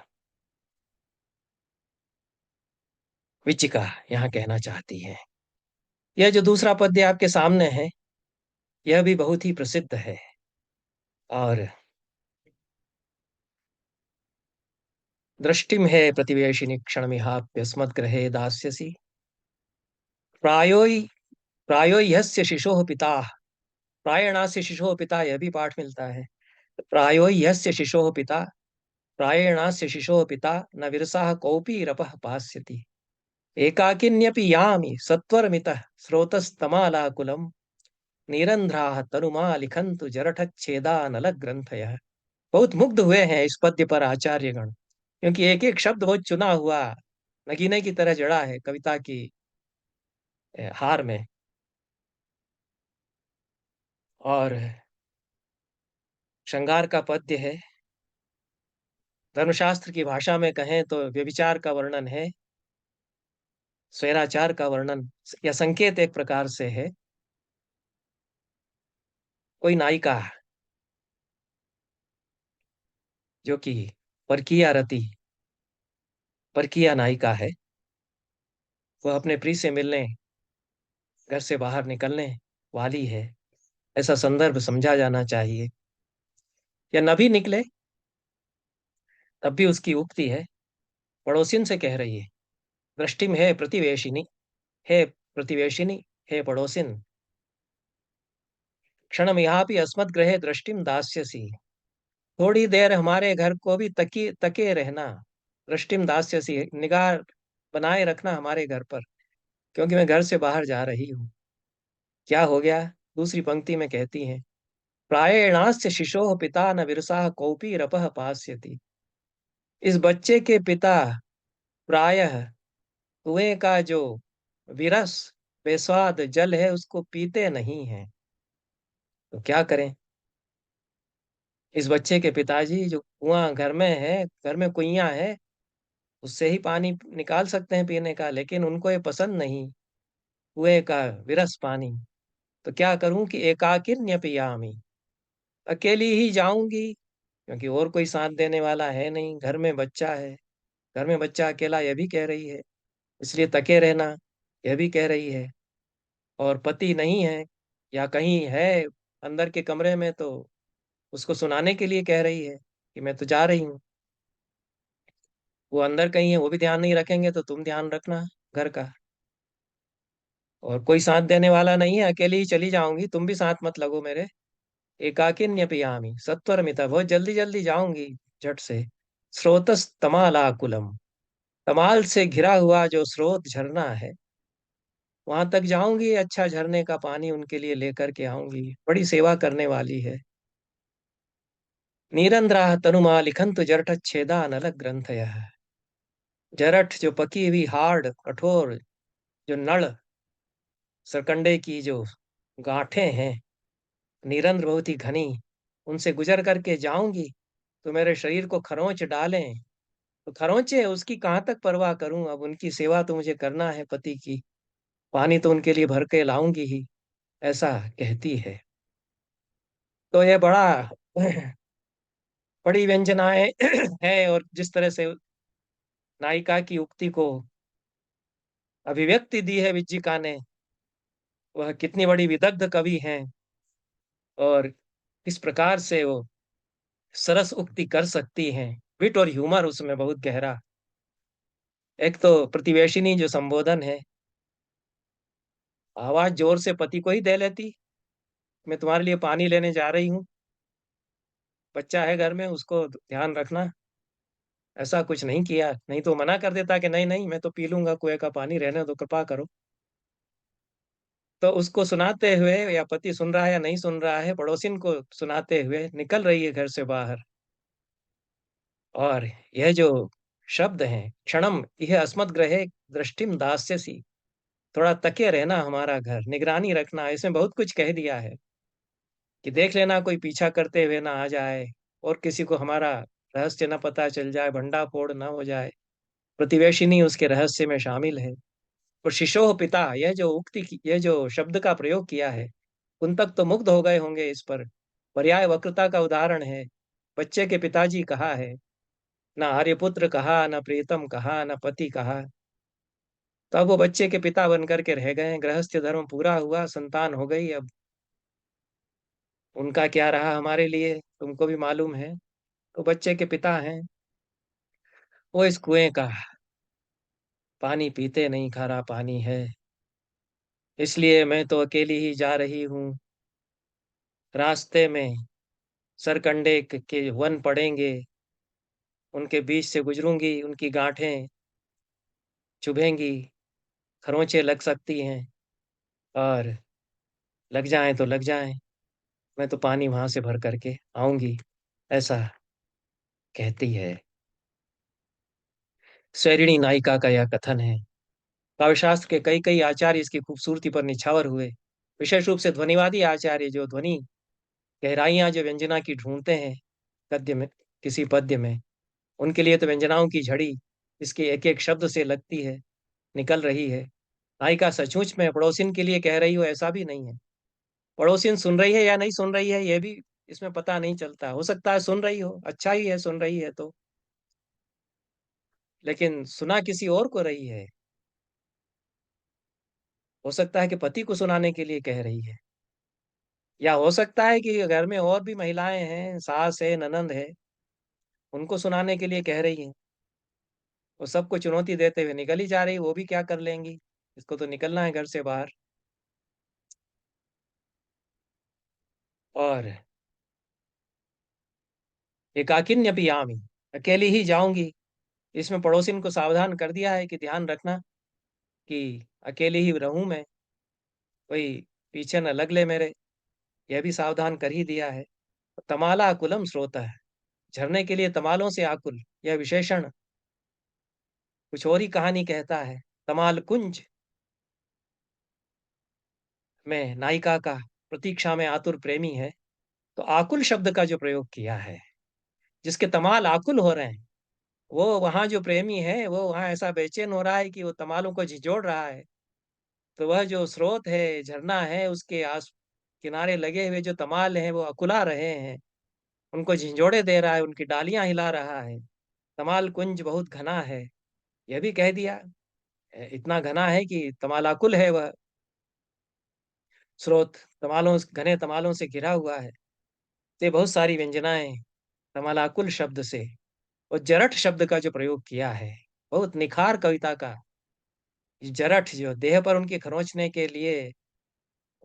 विचिका यहाँ कहना चाहती है। यह जो दूसरा पद्य आपके सामने है, यह भी बहुत ही प्रसिद्ध है। और दृष्टिम है प्रतिवेशिनी क्षणमिहाप्यस्मद्ग्रहे दास्यसि, प्रायो प्रायो यस्य शिशोः पिता, प्रायणास्य शिशोः पिता, यह भी पाठ मिलता है। प्रायो यस्य शिशोः पिता, प्रायणास्य शिशोः पिता, न विरसाः कोऽपि रपः पास्यति, एकाकिन्यपि यामि सत्वरमितः स्रोतस्तमालाकुलम्, निरंध्राः तनुमा लिखन्तु जरठच्छेदानलग्रन्थयः। बहुत मुग्ध हुए हैं इस पद्य पर आचार्यगण, क्योंकि एक एक शब्द बहुत चुना हुआ नगीने की तरह जड़ा है कविता की हार में। और श्रृंगार का पद्य है, धर्मशास्त्र की भाषा में कहें तो व्यभिचार का वर्णन है, स्वैराचार का वर्णन या संकेत एक प्रकार से है। कोई नायिका जो कि परकीया रति, परकीया नायिका है, वह अपने प्रिय से मिलने घर से बाहर निकलने वाली है, ऐसा संदर्भ समझा जाना चाहिए। या न भी निकले तब भी उसकी उक्ति है, पड़ोसिन से कह रही है, दृष्टि में है प्रतिवेशिनी, है प्रतिवेशिनी, हे पड़ोसिन, क्षणमिहापि अस्मद्गृहे दृष्टिम दास्यसि। थोड़ी देर हमारे घर को भी तकी तके रहना। दृष्टिम दास्यसि, निगाह बनाए रखना हमारे घर पर, क्योंकि मैं घर से बाहर जा रही हूँ। क्या हो गया? दूसरी पंक्ति में कहती हैं, प्रायेणास्य शिशोः पिता न विरसाः कोऽपि रपः पास्यति। इस बच्चे के पिता प्रायः कुएं का जो विरस बेस्वाद जल है उसको पीते नहीं हैं। तो क्या करें? इस बच्चे के पिताजी, जो कुआं घर में है, घर में कुइयां है, उससे ही पानी निकाल सकते हैं पीने का, लेकिन उनको ये पसंद नहीं, कुएं का विरस पानी। तो क्या करूं कि एकाकिन्य पियामी, अकेली ही जाऊंगी, क्योंकि और कोई साथ देने वाला है नहीं। घर में बच्चा है, घर में बच्चा अकेला, यह भी कह रही है, इसलिए तके रहना, यह भी कह रही है। और पति नहीं है, या कहीं है अंदर के कमरे में, तो उसको सुनाने के लिए कह रही है कि मैं तो जा रही हूँ। वो अंदर कहीं है, वो भी ध्यान नहीं रखेंगे, तो तुम ध्यान रखना घर का। और कोई साथ देने वाला नहीं है, अकेली ही चली जाऊंगी, तुम भी साथ मत लगो मेरे। एकाकिन्य पियामी सत्वर मिता, बहुत जल्दी जल्दी जाऊंगी, झट से। स्रोतस तमालाकुलम, तमाल से घिरा हुआ जो स्रोत झरना है, वहां तक जाऊंगी, अच्छा झरने का पानी उनके लिए लेकर के आऊंगी। बड़ी सेवा करने वाली है। नीरंद्रा तनुमा लिखंतु जरठ छेदा नल ग्रंथय। जरठ जो पकी हुई हार्ड कठोर, जो नड़ सरकंडे की जो गांठें हैं, नीरंद्र बहुत ही घनी, उनसे गुजर करके जाऊंगी तो मेरे शरीर को खरोंच डालें। तो खरोंचे उसकी कहाँ तक परवाह करूं, अब उनकी सेवा तो मुझे करना है पति की, पानी तो उनके लिए भर के लाऊंगी ही, ऐसा कहती है। तो ये बड़ी व्यंजनाएं है, और जिस तरह से नायिका की उक्ति को अभिव्यक्ति दी है विज्जिका ने, वह कितनी बड़ी विदग्ध कवि हैं, और किस प्रकार से वो सरस उक्ति कर सकती हैं। विट और ह्यूमर उसमें बहुत गहरा। एक तो प्रतिवेशिनी जो संबोधन है, आवाज जोर से पति को ही दे लेती, मैं तुम्हारे लिए पानी लेने जा रही हूँ, बच्चा है घर में, उसको ध्यान रखना। ऐसा कुछ नहीं किया, नहीं तो मना कर देता कि नहीं नहीं, मैं तो पी लूंगा कुएं का पानी, रहने दो, कृपा करो। तो उसको सुनाते हुए, या पति सुन रहा है या नहीं सुन रहा है, पड़ोसिन को सुनाते हुए निकल रही है घर से बाहर। और यह जो शब्द हैं, क्षणम यह अस्मत् ग्रहे दृष्टिम दास्यसि, थोड़ा तके रहना हमारा घर, निगरानी रखना, इसमें बहुत कुछ कह दिया है कि देख लेना कोई पीछा करते हुए ना आ जाए, और किसी को हमारा रहस्य न पता चल जाए, भंडा फोड़ ना हो जाए। प्रतिवेशिनी उसके रहस्य में शामिल है। और शिशोह पिता, यह जो शब्द का प्रयोग किया है, उन तक तो मुग्ध हो गए होंगे इस पर। पर्याय वक्रता का उदाहरण है। बच्चे के पिताजी कहा है, ना आर्यपुत्र कहा, ना प्रीतम कहा, ना पति कहा। तो अब वो बच्चे के पिता बन करके रह गए, गृहस्थ धर्म पूरा हुआ, संतान हो गई। अब उनका क्या रहा हमारे लिए तुमको भी मालूम है। तो बच्चे के पिता हैं, वो इस कुएं का पानी पीते नहीं, खारा पानी है, इसलिए मैं तो अकेली ही जा रही हूँ। रास्ते में सरकंडे के वन पड़ेंगे, उनके बीच से गुजरूंगी, उनकी गांठें चुभेंगी, खरोंचे लग सकती हैं, और लग जाएं तो लग जाएं, मैं तो पानी वहां से भर करके आऊंगी, ऐसा कहती है। स्वैरिणी नायिका का यह कथन है। काव्यशास्त्र के कई कई आचार्य इसकी खूबसूरती पर निछावर हुए। विशेष रूप से ध्वनिवादी आचार्य, जो ध्वनि गहराइयां जो व्यंजना की ढूंढते हैं गद्य में, किसी पद्य में, उनके लिए तो व्यंजनाओं की झड़ी इसके एक एक शब्द से लगती है, निकल रही है। नायिका सचमुच में पड़ोसिन के लिए कह रही हो, ऐसा भी नहीं है। पड़ोसिन सुन रही है या नहीं सुन रही है, यह भी इसमें पता नहीं चलता। हो सकता है सुन रही हो, अच्छा ही है, सुन रही है तो, लेकिन सुना किसी और को रही है। हो सकता है कि पति को सुनाने के लिए कह रही है, या हो सकता है कि घर में और भी महिलाएं हैं, सास है, ननंद है, उनको सुनाने के लिए कह रही है। वो सबको चुनौती देते हुए निकल ही जा रही, वो भी क्या कर लेंगी, इसको तो निकलना है घर से बाहर। और एकाकिन्यपि यामि, अकेली ही जाऊंगी। इसमें पड़ोसिन को सावधान कर दिया है कि ध्यान रखना कि अकेली ही रहूं मैं, कोई पीछे न लग ले मेरे। यह भी सावधान कर ही दिया है। तमाला आकुलम स्रोत है, झरने के लिए तमालों से आकुल, यह विशेषण कुछ और ही कहानी कहता है। तमाल कुंज में नायिका का प्रतीक्षा में आतुर प्रेमी है, तो आकुल शब्द का जो प्रयोग किया है, जिसके तमाल आकुल हो रहे हैं, वो वहां जो प्रेमी है वो वहां ऐसा बेचैन हो रहा है कि वो तमालों को झिझोड़ रहा है। तो वह जो स्रोत है, झरना है, उसके आस किनारे लगे हुए जो तमाल हैं वो अकुला रहे हैं, उनको झिंझोड़े दे रहा है, उनकी डालियां हिला रहा है। तमाल कुंज बहुत घना है, यह भी कह दिया। इतना घना है कि तमालाकुल है वह स्रोत, तमालों घने तमालों से घिरा हुआ है। तो ये बहुत सारी व्यंजनाएं तमालाकुल शब्द से और जरठ शब्द का जो प्रयोग किया है, बहुत निखार कविता का। जरठ जो देह पर उनके खरोंचने के लिए,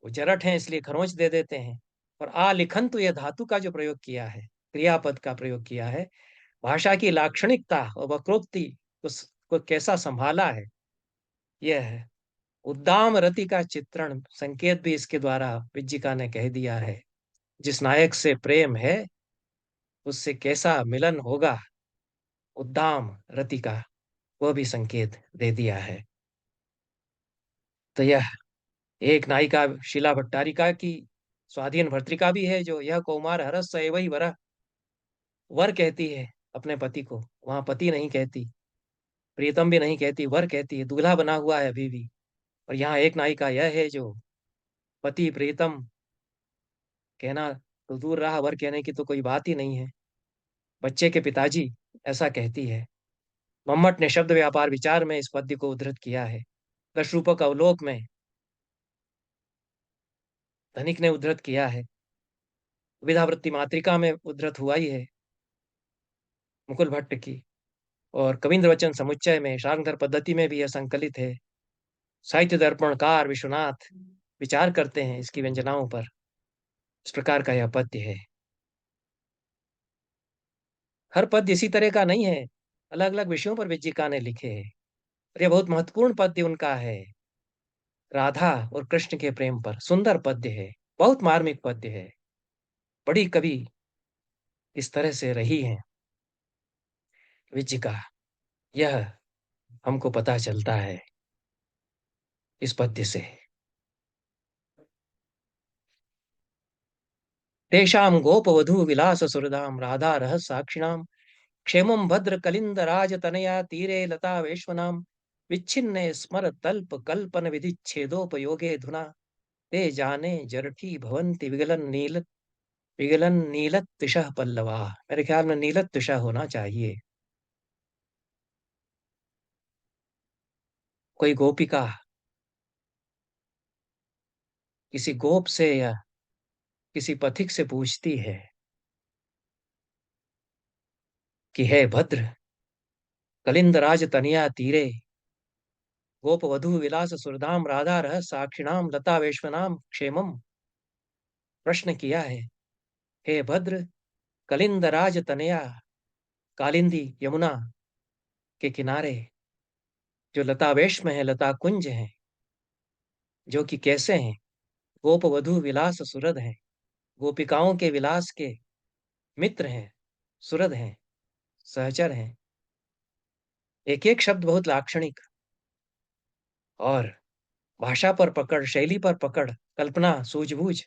वो जरठ है इसलिए खरोंच दे देते हैं। और आलिखन तो यह धातु का जो प्रयोग किया है, क्रियापद का प्रयोग किया है, भाषा की लाक्षणिकता और वक्रोक्ति को कैसा संभाला है, यह है। उद्दाम रति का चित्रण संकेत भी इसके द्वारा विज्जिका ने कह दिया है। जिस नायक से प्रेम है उससे कैसा मिलन होगा, उद्दाम रति का वह भी संकेत दे दिया है। तो यह एक नायिका शीला भट्टारिका की स्वाधीन भर्तृका भी है, जो यह कौमार हरस वही वरा, वर कहती है अपने पति को, वहां पति नहीं कहती, प्रीतम भी नहीं कहती, वर कहती है, दूल्हा बना हुआ है अभी भी। और यहाँ एक नायिका यह है जो पति प्रीतम कहना तो दूर रहा, वर कहने की तो कोई बात ही नहीं है, बच्चे के पिताजी ऐसा कहती है। मम्मट ने शब्द व्यापार विचार में इस पद्य को उद्धृत किया है। दश रूपक अवलोक में धनिक ने उद्धृत किया है। विधावृत्ति मातृका में उद्धृत हुआ ही है मुकुल भट्ट की। और कविंद्र वचन समुच्चय में शार्ंगधर पद्धति में भी यह संकलित है। साहित्य दर्पणकार विश्वनाथ विचार करते हैं इसकी व्यंजनाओं पर। इस प्रकार का यह पद्य है। हर पद्य इसी तरह का नहीं है, अलग अलग विषयों पर विज्जिका ने लिखे हैं। और यह बहुत महत्वपूर्ण पद्य उनका है, राधा और कृष्ण के प्रेम पर सुंदर पद्य है, बहुत मार्मिक पद्य है। बड़ी कवि इस तरह से रही हैं विज्जिका, यह हमको पता चलता है इस पद्य से। तेषां गोपवधू विलास सुरदाम राधा रह साक्षिणाम क्षेमं भद्र कलिंद राज तनया तीरे लता वेश्वनाम विच्छिन्ने स्मर तल्प कल्पन विधिच्छेदोपयोगे धुना ते जाने जरठी भवंति विगलन नीलत तिशः पल्लवा। मेरे ख्याल में नीलत तिशा होना चाहिए। कोई गोपिका किसी गोप से या किसी पथिक से पूछती है कि हे भद्र, कलिंद राज तनया तीरे गोप वधु विलास सुरधाम राधा रह साक्षिणाम लता वैश्वनाम क्षेमम। प्रश्न किया है, हे भद्र, कलिंद राज तनया, कालिंदी यमुना के किनारे जो लता वैश्म है, लता कुंज है, जो कि कैसे हैं, गोप वधु विलास सुरद हैं, गोपिकाओं के विलास के मित्र हैं, सुरद हैं, सहचर हैं। एक एक शब्द बहुत लाक्षणिक, और भाषा पर पकड़, शैली पर पकड़, कल्पना सूझबूझ।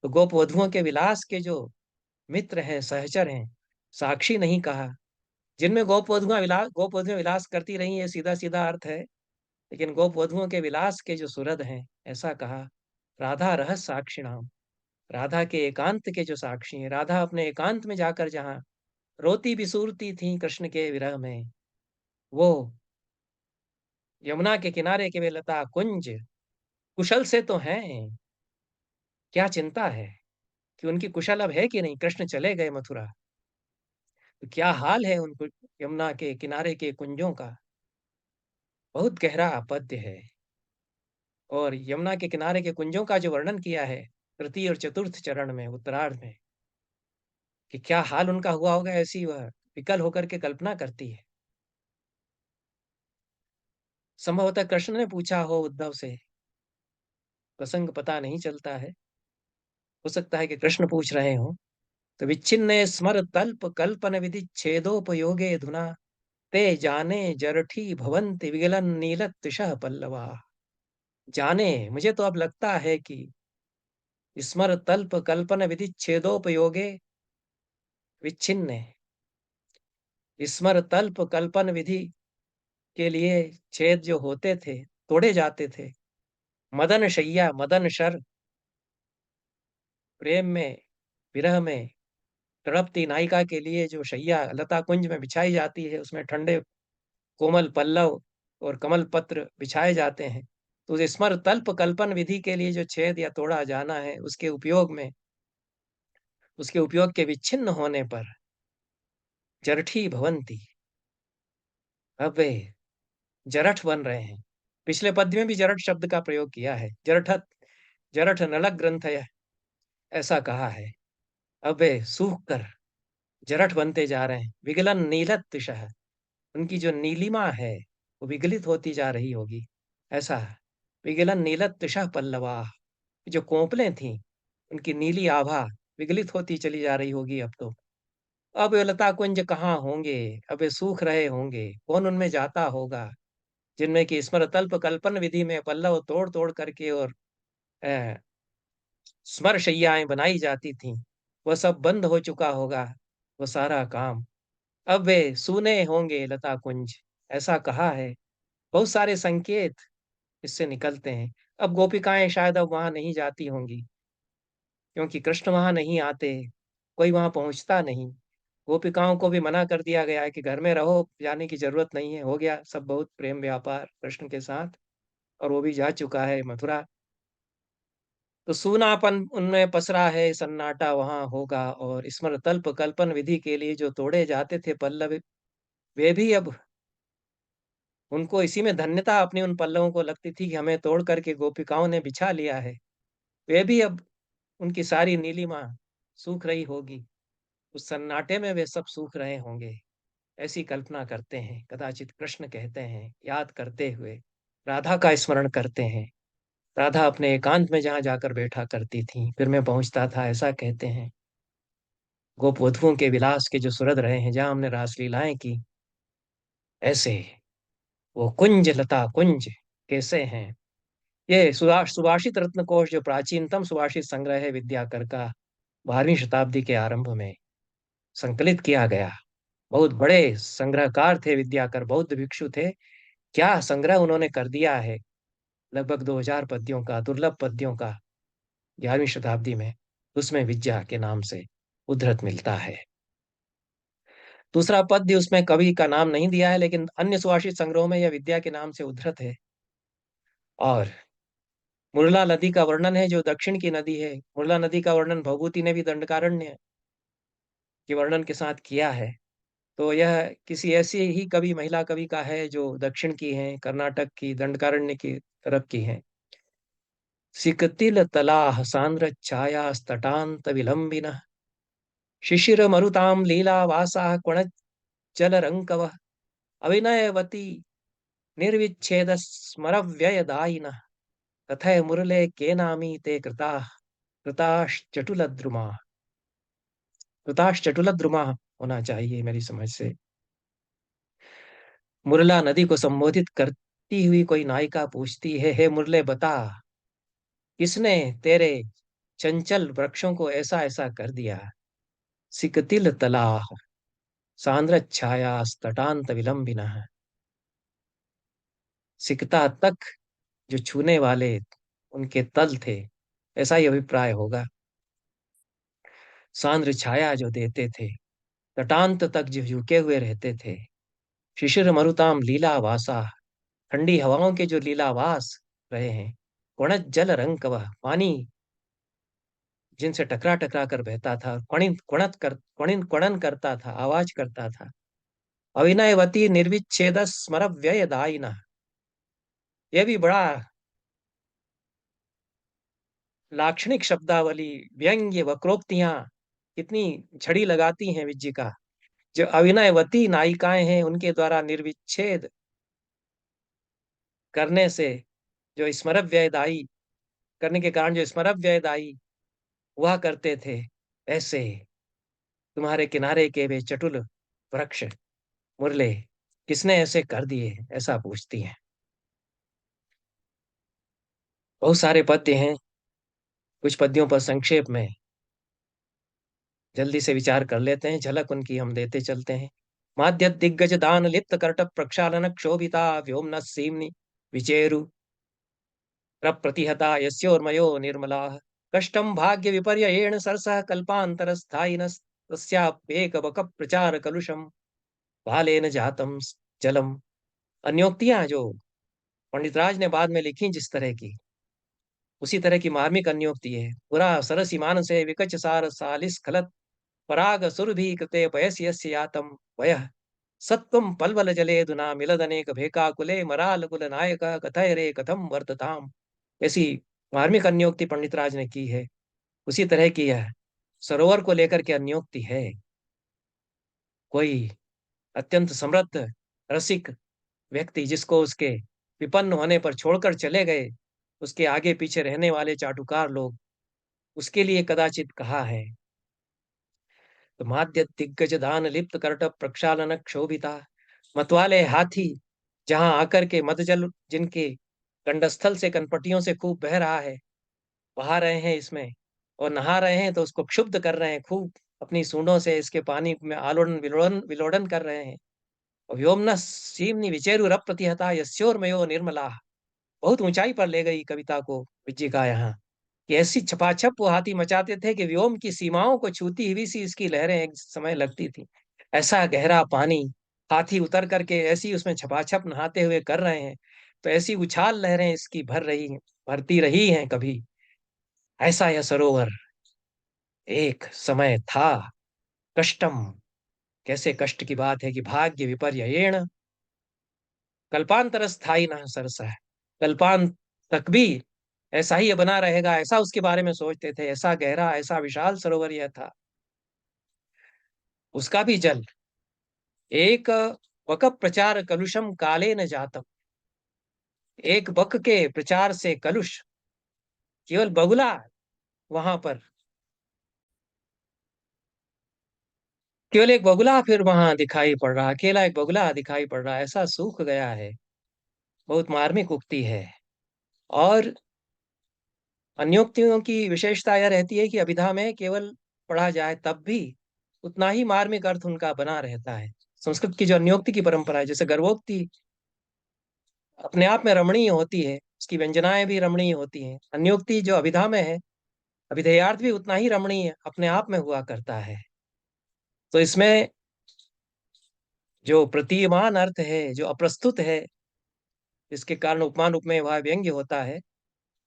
तो गोप वधुओं के विलास के जो मित्र हैं, सहचर हैं, साक्षी नहीं कहा। जिनमें गोप वधुएं विलास करती रही, है सीधा सीधा अर्थ है, लेकिन गोप वधुओं के विलास के जो सुरद हैं ऐसा कहा। राधा रह साक्षिणाम, राधा के एकांत के जो साक्षी हैं, राधा अपने एकांत में जाकर जहाँ रोती बिसूरती थी कृष्ण के विरह में, वो यमुना के किनारे के वे लता कुंज कुशल से तो हैं। क्या चिंता है कि उनकी कुशल अब है कि नहीं, कृष्ण चले गए मथुरा, तो क्या हाल है उनको यमुना के किनारे के कुंजों का। बहुत गहरा पद्य है। और यमुना के किनारे के कुंजों का जो वर्णन किया है, तृतीय और चतुर्थ चरण में, उत्तरार्ध में, कि क्या हाल उनका हुआ होगा, ऐसी वह विकल होकर के कल्पना करती है। संभवतः कृष्ण ने पूछा हो उद्धव से, प्रसंग पता नहीं चलता है, हो सकता है कि कृष्ण पूछ रहे हो। तो विच्छिन्ने स्मर तल्प कल्पन विधि छेदोपयोगे धुना ते जाने जरठी भवन्ति विगलन नीलत्विषः पल्लवा। जाने, मुझे तो अब लगता है कि स्मर तल्प कल्पन विधि छेदोपयोगे विच्छिन्ने, स्मर तल्प कल्पन विधि के लिए छेद जो होते थे, तोड़े जाते थे। मदन शैया, मदन शर, प्रेम में, विरह में तड़पती नायिका के लिए जो शैया लता कुंज में बिछाई जाती है, उसमें ठंडे कोमल पल्लव और कमल पत्र बिछाए जाते हैं। तो उस स्मर तल्प कल्पन विधि के लिए जो छेद या तोड़ा जाना है, उसके उपयोग में, उसके उपयोग के विच्छिन्न होने पर जरठी भवंती, अब वे जरठ बन रहे हैं। पिछले पद्य में भी जरठ शब्द का प्रयोग किया है। जरठत, जरठ नलक ग्रंथ है, ऐसा कहा है। अब वे सूख कर जरठ बनते जा रहे हैं। विगलन नीलत दिशा, उनकी जो नीलिमा है वो विगलित होती जा रही होगी, ऐसा। विगलन नीलत दिशा पल्लवा, जो कोंपलें थीं, उनकी नीली आभा विगलित होती चली जा रही होगी अब तो। अब ये लता कुंज कहाँ होंगे, अब ये सूख रहे होंगे, कौन उनमें जाता होगा, जिनमें कि स्मरतल्प कल्पन विधि में पल्लव तोड़ तोड़ करके और अ, स्मर शैयाएं बनाई जाती थीं, वह सब बंद हो चुका होगा, वो सारा काम। अब वे सूने होंगे लता कुंज, ऐसा कहा है। बहुत सारे संकेत इससे निकलते हैं। अब गोपिकाएं शायद अब वहां नहीं जाती होंगी, क्योंकि कृष्ण वहां नहीं आते, कोई वहां पहुंचता नहीं। गोपिकाओं को भी मना कर दिया गया है कि घर में रहो, जाने की जरूरत नहीं है, हो गया सब बहुत प्रेम व्यापार कृष्ण के साथ, और वो भी जा चुका है मथुरा। तो सूनापन उनमें पसरा है, सन्नाटा वहां होगा, और स्मरतल्प कल्पन विधि के लिए जो तोड़े जाते थे पल्लव, वे भी अब, उनको इसी में धन्यता अपनी उन पल्लवों को लगती थी कि हमें तोड़ करके गोपिकाओं ने बिछा लिया है। वे भी अब, उनकी सारी नीलिमा सूख रही होगी, उस सन्नाटे में वे सब सूख रहे होंगे, ऐसी कल्पना करते हैं। कदाचित कृष्ण कहते हैं, याद करते हुए राधा का स्मरण करते हैं। राधा अपने एकांत में जहां जाकर बैठा करती थी, फिर मैं पहुंचता था, ऐसा कहते हैं। गोप वधुओं के विलास के जो सुरद रहे हैं, जहां हमने रासलीलाएं की, ऐसे वो कुंज लता कुंज कैसे हैं। ये सुभाषित रत्न कोश, जो प्राचीनतम सुभाषित संग्रह है विद्याकर का, 12वीं शताब्दी के आरंभ में संकलित किया गया। बहुत बड़े संग्रहकार थे विद्याकर, बौद्ध भिक्षु थे। क्या संग्रह उन्होंने कर दिया है, लगभग 2000 पद्यों का, दुर्लभ पद्यों का, 11वीं शताब्दी में। उसमें विद्या के नाम से उद्धृत मिलता है। दूसरा पद्य, उसमें कवि का नाम नहीं दिया है, लेकिन अन्य सुभाषित संग्रहों में यह विद्या के नाम से उद्धृत है। और मुरला नदी का वर्णन है, जो दक्षिण की नदी है। मुरला नदी का वर्णन भभूति ने भी दंडकारण्य के वर्णन के साथ किया है। तो यह किसी ऐसी ही कवि, महिला कवि का है, जो दक्षिण की हैं, कर्नाटक की, दंडकारण्य की तरफ की हैं। सिकतिल तलाह सांद्र छाया तटांत विलंबिन शिशिर मरुताम लीला वासा कुण जल रंकव अभिनयवती निर्विच्छेद स्मर व्यय दायिन कथय मुरले के नामी ते कृता कृताश्चटुल द्रुमा। कृताश्चटुल द्रुमा होना चाहिए मेरी समझ से। मुरला नदी को संबोधित करती हुई कोई नायिका पूछती है, हे मुरले बता, किसने तेरे चंचल वृक्षों को ऐसा ऐसा कर दिया। सिकतिल तलाह सांद्र छाया तटांत विलंबिन, सिकता तक जो छूने वाले उनके तल थे, ऐसा ही अभिप्राय होगा। सांद्र छाया जो देते थे, तटांत तक जो झुके हुए रहते थे। शिशिर मरुताम लीलावासा, ठंडी हवाओं के जो लीलावास रहे हैं। कुणज जल रंग कवह, पानी जिनसे टकरा टकरा कर बहता था, क्वणित कुणत कर क्वणिन क्वणन करता था, आवाज करता था। अविनयवती निर्विच्छेद स्मर व्यय दायिना, यह भी बड़ा लाक्षणिक शब्दावली, व्यंग्य, वक्रोक्तियां कितनी झड़ी लगाती हैं विज्जिका। जो अभिनयवती नायिकाएं हैं उनके द्वारा निर्विच्छेद करने से जो स्मरव्ययदायी करने के कारण जो स्मरव्ययदायी हुआ करते थे, ऐसे तुम्हारे किनारे के वे चटुल वृक्ष मुरले किसने ऐसे कर दिए, ऐसा पूछती हैं। बहुत सारे पद्य हैं, कुछ पद्यों पर संक्षेप में जल्दी से विचार कर लेते हैं, झलक उनकी हम देते चलते हैं। माध्य दिग्गज दान लिप्त करट प्रक्षालन क्षोभिता व्योमन सीम्नि विचेरु प्रप्रतिहता यस्योर्मयो निर्मला कष्टं भाग्य विपर्ययेण सरसः कल्पान्तरस्थायिनस् तस्याप्येक बक प्रचार कलुषम बालेन जातम जलम। अन्योक्तियां जो पंडित राज ने बाद में लिखी जिस तरह की, उसी तरह की मार्मिक अन्योक्ति है। पुरा सरसी मानसे विकच सार सालिस खलत पराग सुरभि कृते पयस यस्य यातम वयः सत्वं पल्वल जले दुना मिलदनेक भेकाकुले मराल कुल नायक कथय रे कथम वर्तताम। ऐसी मार्मिक अन्योक्ति पंडित राज ने की है। उसी तरह की यह सरोवर को लेकर के अन्योक्ति है। कोई अत्यंत समृद्ध रसिक व्यक्ति जिसको उसके विपन्न होने पर छोड़कर चले गए, उसके आगे पीछे रहने वाले चाटुकार लोग, उसके लिए कदाचित कहा है। तो माध्य दिग्गज दान लिप्त करट प्रक्षालन क्षोभिता, मतवाले हाथी जहां आकर के मदजल जिनके कंडस्थल से कनपटियों से खूब बह रहा है, बहा रहे हैं इसमें और नहा रहे हैं, तो उसको क्षुब्ध कर रहे हैं, खूब अपनी सूंडों से इसके पानी में आलोड़न विलोड़न विलोड़न कर रहे हैं। और व्योमन सीमनि विचेरु रप प्रतिहता यस्योर्मयो निर्मला, बहुत ऊंचाई पर ले गई कविता को विज्जी का यहाँ, कि ऐसी छपाछप वो हाथी मचाते थे कि व्योम की सीमाओं को छूती हुई सी इसकी लहरें एक समय लगती थी। ऐसा गहरा पानी हाथी उतर करके ऐसी उसमें छपाछप नहाते हुए कर रहे हैं, तो ऐसी उछाल लहरें इसकी भरती रही हैं कभी। ऐसा यह सरोवर एक समय था। कष्टम, कैसे कष्ट की बात है कि भाग्य विपर्ययेण कल्पांतर स्थायी न सरस है, कल्पांत तक भी ऐसा ही ये बना रहेगा, ऐसा उसके बारे में सोचते थे। ऐसा गहरा ऐसा विशाल सरोवर यह था। उसका भी जल एक वक प्रचार कलुषम काले न जातम, एक बक के प्रचार से कलुष केवल बगुला वहां पर, केवल एक बगुला फिर वहां दिखाई पड़ रहा, अकेला एक बगुला दिखाई पड़ रहा, ऐसा सूख गया है। बहुत मार्मिक उक्ति है। और अन्योक्तियों की विशेषता यह रहती है कि अभिधा में केवल पढ़ा जाए तब भी उतना ही मार्मिक अर्थ उनका बना रहता है। संस्कृत की जो अन्योक्ति की परंपरा है, जैसे गर्भोक्ति अपने आप में रमणीय होती है, उसकी व्यंजनाएं भी रमणीय होती हैं, अन्योक्ति जो अभिधा में है, अभिधेयार्थ भी उतना ही रमणीय अपने आप में हुआ करता है। तो इसमें जो प्रतीयमान अर्थ है, जो अप्रस्तुत है, जिसके कारण उपमान उपमेय वह व्यंग्य होता है,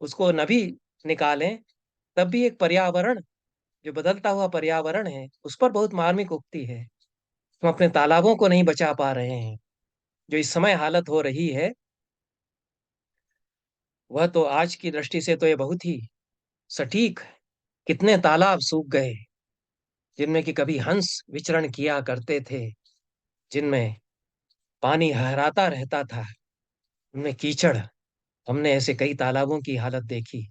उसको न भी निकालें तब भी एक पर्यावरण, जो बदलता हुआ पर्यावरण है, उस पर बहुत मार्मिक उक्ति है। हम अपने तालाबों को नहीं बचा पा रहे हैं, जो इस समय हालत हो रही है, वह तो आज की दृष्टि से तो ये बहुत ही सटीक। कितने तालाब सूख गए जिनमें कि कभी हंस विचरण किया करते थे, जिनमें पानी लहराता रहता था, उनमें कीचड़। हमने ऐसे कई तालाबों की हालत देखी,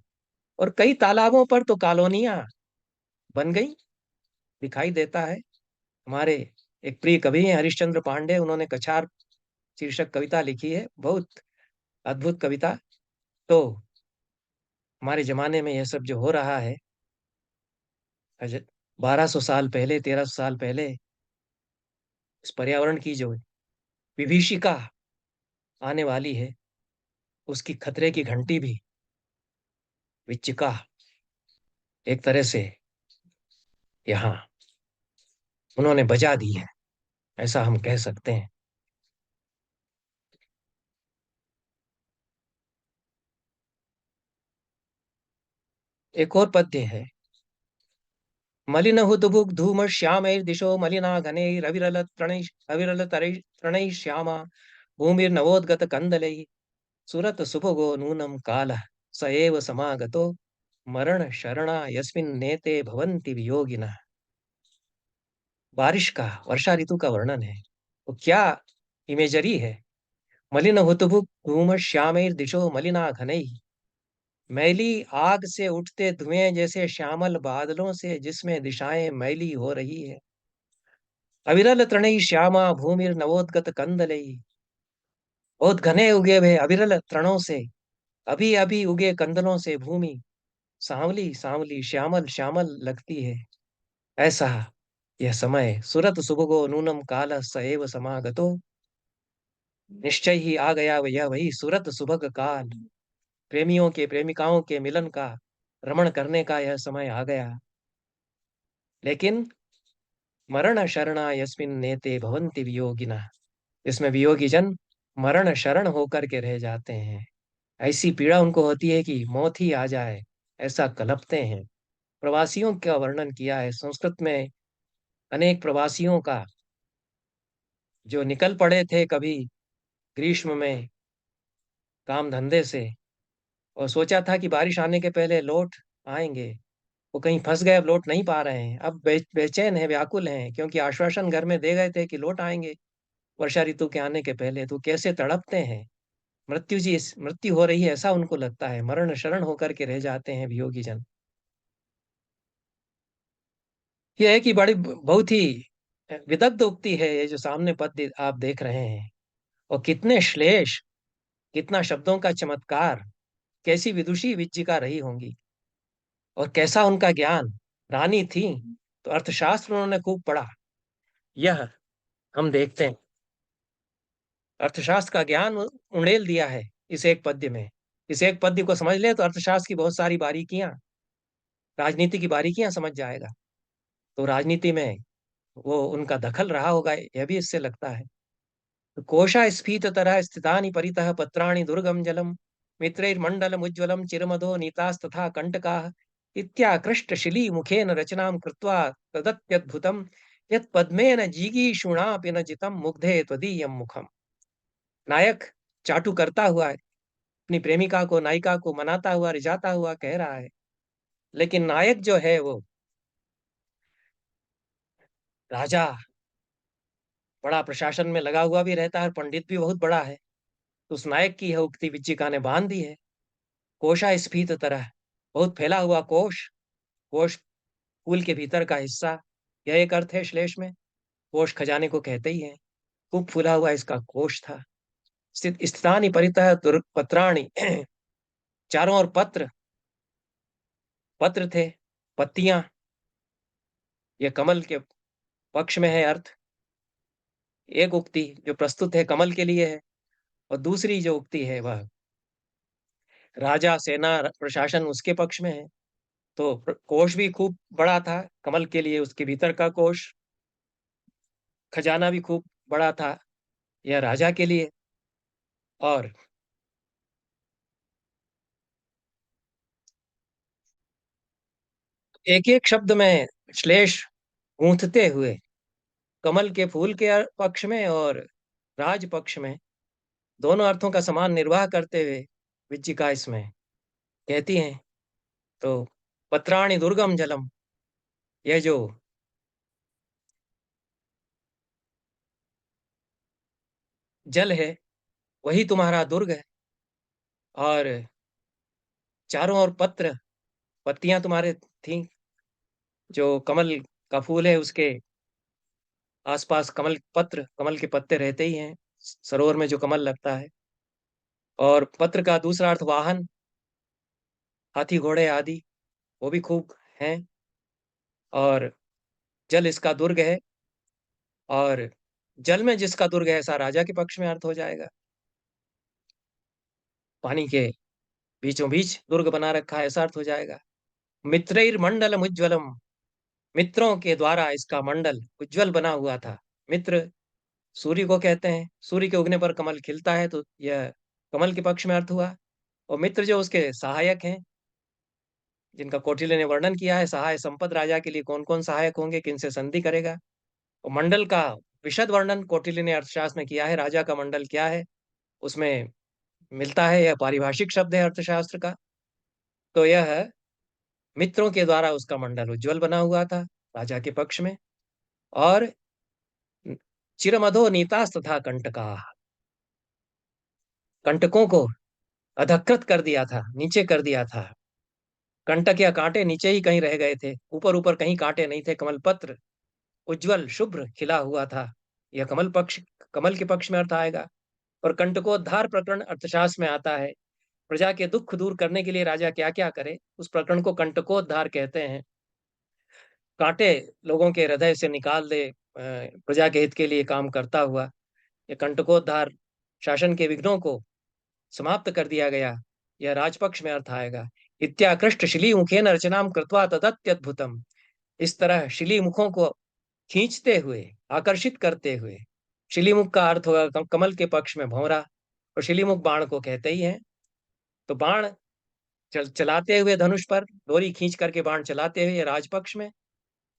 और कई तालाबों पर तो कॉलोनियां बन गई, दिखाई देता है। हमारे एक प्रिय कवि हैं हरिश्चंद्र पांडे, उन्होंने कछार शीर्षक कविता लिखी है, बहुत अद्भुत कविता। तो हमारे जमाने में यह सब जो हो रहा है, 1200 साल पहले, 1300 साल पहले, इस पर्यावरण की जो विभीषिका आने वाली है, उसकी खतरे की घंटी भी विचिका एक तरह से यहाँ उन्होंने बजा दी है, ऐसा हम कह सकते हैं। एक और पद्य है। मलिन हुदबुक धूम श्यामैर दिशो मलिना घनैर अविरल तरणैः श्यामा भूमिर्नवोद्गत कंदलैः सुरत सुभगो नूनम कालः स एव समागतो मरण शरणा यस्मिन नेते भवन्ति वियोगिनः। बारिश का, वर्षा ऋतु का वर्णन है। वो क्या इमेजरी है। मलिन हुतभुग् धूम श्यामैर दिशो मलिना घनैः। मैली आग से उठते धुएं जैसे श्यामल बादलों से जिसमें दिशाएं मैली हो रही है। अविरल तृणै श्यामा भूमिर नवोद्गत कंदलई। बहुत घने उगे हुए अविरल तृणों से, अभी अभी उगे कंदलों से भूमि सांवली सांवली श्यामल श्यामल लगती है। ऐसा यह समय सुरत सुबगो नूनम काल स एव समागतो। निश्चय ही आ गया यह वही सुरत सुबग काल। प्रेमियों के प्रेमिकाओं के मिलन का, रमण करने का यह समय आ गया। लेकिन मरण शरणा यस्मिन नेते भवन्ति वियोगिना, इसमें वियोगी जन मरण शरण होकर के रह जाते हैं। ऐसी पीड़ा उनको होती है कि मौत ही आ जाए, ऐसा कलपते हैं। प्रवासियों का वर्णन किया है संस्कृत में। अनेक प्रवासियों का, जो निकल पड़े थे कभी ग्रीष्म में काम धंधे से, और सोचा था कि बारिश आने के पहले लौट आएंगे। वो कहीं फंस गए, अब लौट नहीं पा रहे हैं। अब बेचैन है, व्याकुल हैं, क्योंकि आश्वासन घर में दे गए थे कि लौट आएंगे वर्षा ऋतु के आने के पहले। तो कैसे तड़पते हैं। मृत्यु हो रही है ऐसा उनको लगता है। मरण शरण होकर के रह जाते हैं वियोगी जन। यह है कि बड़ी बहुत ही विदग्ध उक्ति है ये जो सामने आप देख रहे हैं। और कितने श्लेष, कितना शब्दों का चमत्कार, कैसी विदुषी विज्जिका रही होंगी, और कैसा उनका ज्ञान। रानी थी तो अर्थशास्त्र उन्होंने खूब पढ़ा। यह हम देखते हैं, अर्थशास्त्र का ज्ञान उड़ेल दिया है इस एक पद्य में। इस एक पद्य को समझ ले तो अर्थशास्त्र की बहुत सारी बारीकियां, राजनीति की बारीकियां समझ जाएगा। तो राजनीति में वो उनका दखल रहा होगा, यह भी इससे लगता है। तो कोशा स्फीत तरह स्थितानि परितः पत्राणि दुर्गम जलम मित्रैर्मण्डलम उज्ज्वलम चिरमदो नीतास्तथा कंटकाः इत्याकृष्ट शिली मुखेन रचनां कृत्वा तदत्यद्भुतम यत् पद्मेन जीगीषुणापि न जितम मुग्धे त्वदीयं मुखम। नायक चाटू करता हुआ है, अपनी प्रेमिका को, नायिका को मनाता हुआ, रिझाता हुआ कह रहा है। लेकिन नायक जो है वो राजा, बड़ा प्रशासन में लगा हुआ भी रहता है, पंडित भी बहुत बड़ा है। तो उस नायक की यह उक्ति विज्जिका ने बांध दी है। कोशा स्फीत तरह, बहुत फैला हुआ कोश। कोश फूल के भीतर का हिस्सा, यह एक अर्थ है श्लेष में। कोश खजाने को कहते ही है। खूब फूला हुआ इसका कोश था। स्थित स्थानी परितः पत्राणि, चारों ओर पत्र, पत्र थे, पत्तियां। यह कमल के पक्ष में है अर्थ। एक उक्ति जो प्रस्तुत है कमल के लिए है, और दूसरी जो उक्ति है वह राजा, सेना, प्रशासन उसके पक्ष में है। तो कोश भी खूब बड़ा था कमल के लिए, उसके भीतर का कोश। खजाना भी खूब बड़ा था, यह राजा के लिए। और एक एक शब्द में श्लेष गूंथते हुए, कमल के फूल के पक्ष में और राज पक्ष में, दोनों अर्थों का समान निर्वाह करते हुए विज्जिका इसमें कहती हैं। तो पत्राणि दुर्गम जलम, यह जो जल है वही तुम्हारा दुर्ग है। और चारों ओर पत्र, पत्तियां तुम्हारे थी। जो कमल का फूल है उसके आसपास कमल पत्र, कमल के पत्ते रहते ही हैं सरोवर में जो कमल लगता है। और पत्र का दूसरा अर्थ वाहन, हाथी घोड़े आदि, वो भी खूब हैं। और जल इसका दुर्ग है। और जल में जिसका दुर्ग है ऐसा राजा के पक्ष में अर्थ हो जाएगा। पानी के बीचों बीच दुर्ग बना रखा है ऐसा अर्थ हो जाएगा। मित्रैर मंडलम उज्ज्वलम, मित्रों के द्वारा इसका मंडल उज्जवल बना हुआ था। मित्र सूर्य को कहते हैं, सूर्य के उगने पर कमल खिलता है, तो यह कमल के पक्ष में अर्थ हुआ। और मित्र जो उसके सहायक हैं, जिनका कौटिल्य ने वर्णन किया है, सहाय संपद राजा के लिए कौन कौन सहायक होंगे, किनसे संधि करेगा। और मंडल का विशद वर्णन कौटिल्य ने अर्थशास्त्र में किया है। राजा का मंडल क्या है उसमें मिलता है, यह पारिभाषिक शब्द है अर्थशास्त्र का। तो यह मित्रों के द्वारा उसका मंडल उज्जवल बना हुआ था राजा के पक्ष में। और चिरमधो नीतास तथा कंटका, कंटकों को अधकृत कर दिया था, नीचे कर दिया था। कंटक या कांटे नीचे ही कहीं रह गए थे, ऊपर ऊपर कहीं कांटे नहीं थे। कमल पत्र उज्जवल शुभ्र खिला हुआ था। यह कमल के पक्ष में अर्थ आएगा। और कंटकोद्धार प्रकरण अर्थशास्त्र में आता है। प्रजा के दुख दूर करने के लिए राजा क्या क्या करे, उस प्रकरण को कंटकोद्धार कहते हैं। कांटे लोगों के हृदय से निकाल दे, प्रजा के हित के लिए काम करता हुआ। ये कंटकोद्धार, शासन के विघ्नों को समाप्त कर दिया गया, यह राजपक्ष में अर्थ आएगा। इत्याकृष्ट शिली मुखेन अर्चनाम कृत्वा तदत्यद्भुतम। इस तरह शिली मुखों को खींचते हुए, आकर्षित करते हुए। शिलीमुख का अर्थ होगा कमल के पक्ष में भंवरा, और शिलीमुख बाण को कहते ही हैं। तो बाण चलाते हुए, धनुष पर डोरी खींच करके बाण चलाते हुए, ये राजपक्ष में।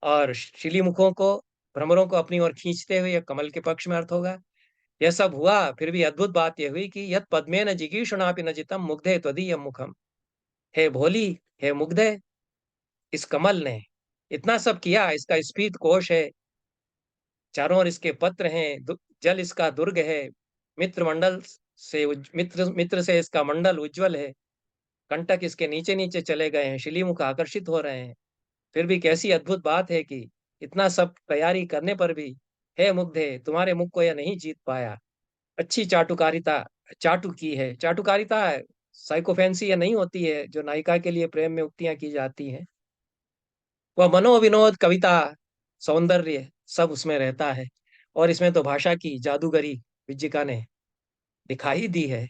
और शिलीमुखों को, भ्रमरों को अपनी ओर खींचते हुए, यह कमल के पक्ष में अर्थ होगा। यह सब हुआ, फिर भी अद्भुत बात यह हुई कि यत पद्मे न जिगीषुणापि न जितम मुग्धे त्वदीय मुखम। हे भोली, हे मुग्धे, इस कमल ने इतना सब किया। इसका स्फीत कोश है, चारों ओर इसके पत्र हैं, जल इसका दुर्ग है, मित्र मंडल से मित्र से इसका मंडल उज्जवल है। कंटक इसके नीचे नीचे चले गए हैं, शिलीमुख आकर्षित हो रहे हैं। फिर भी कैसी अद्भुत बात है कि इतना सब तैयारी करने पर भी, हे मुग्धे, तुम्हारे मुख को यह नहीं जीत पाया। अच्छी चाटुकारिता चाटु की है। चाटुकारिता साइकोफेंसी यह नहीं होती है जो नायिका के लिए प्रेम में उक्तियां की जाती हैं। वह मनोविनोद, कविता, सौंदर्य सब उसमें रहता है। और इसमें तो भाषा की जादूगरी विज्जिका ने दिखाई दी है।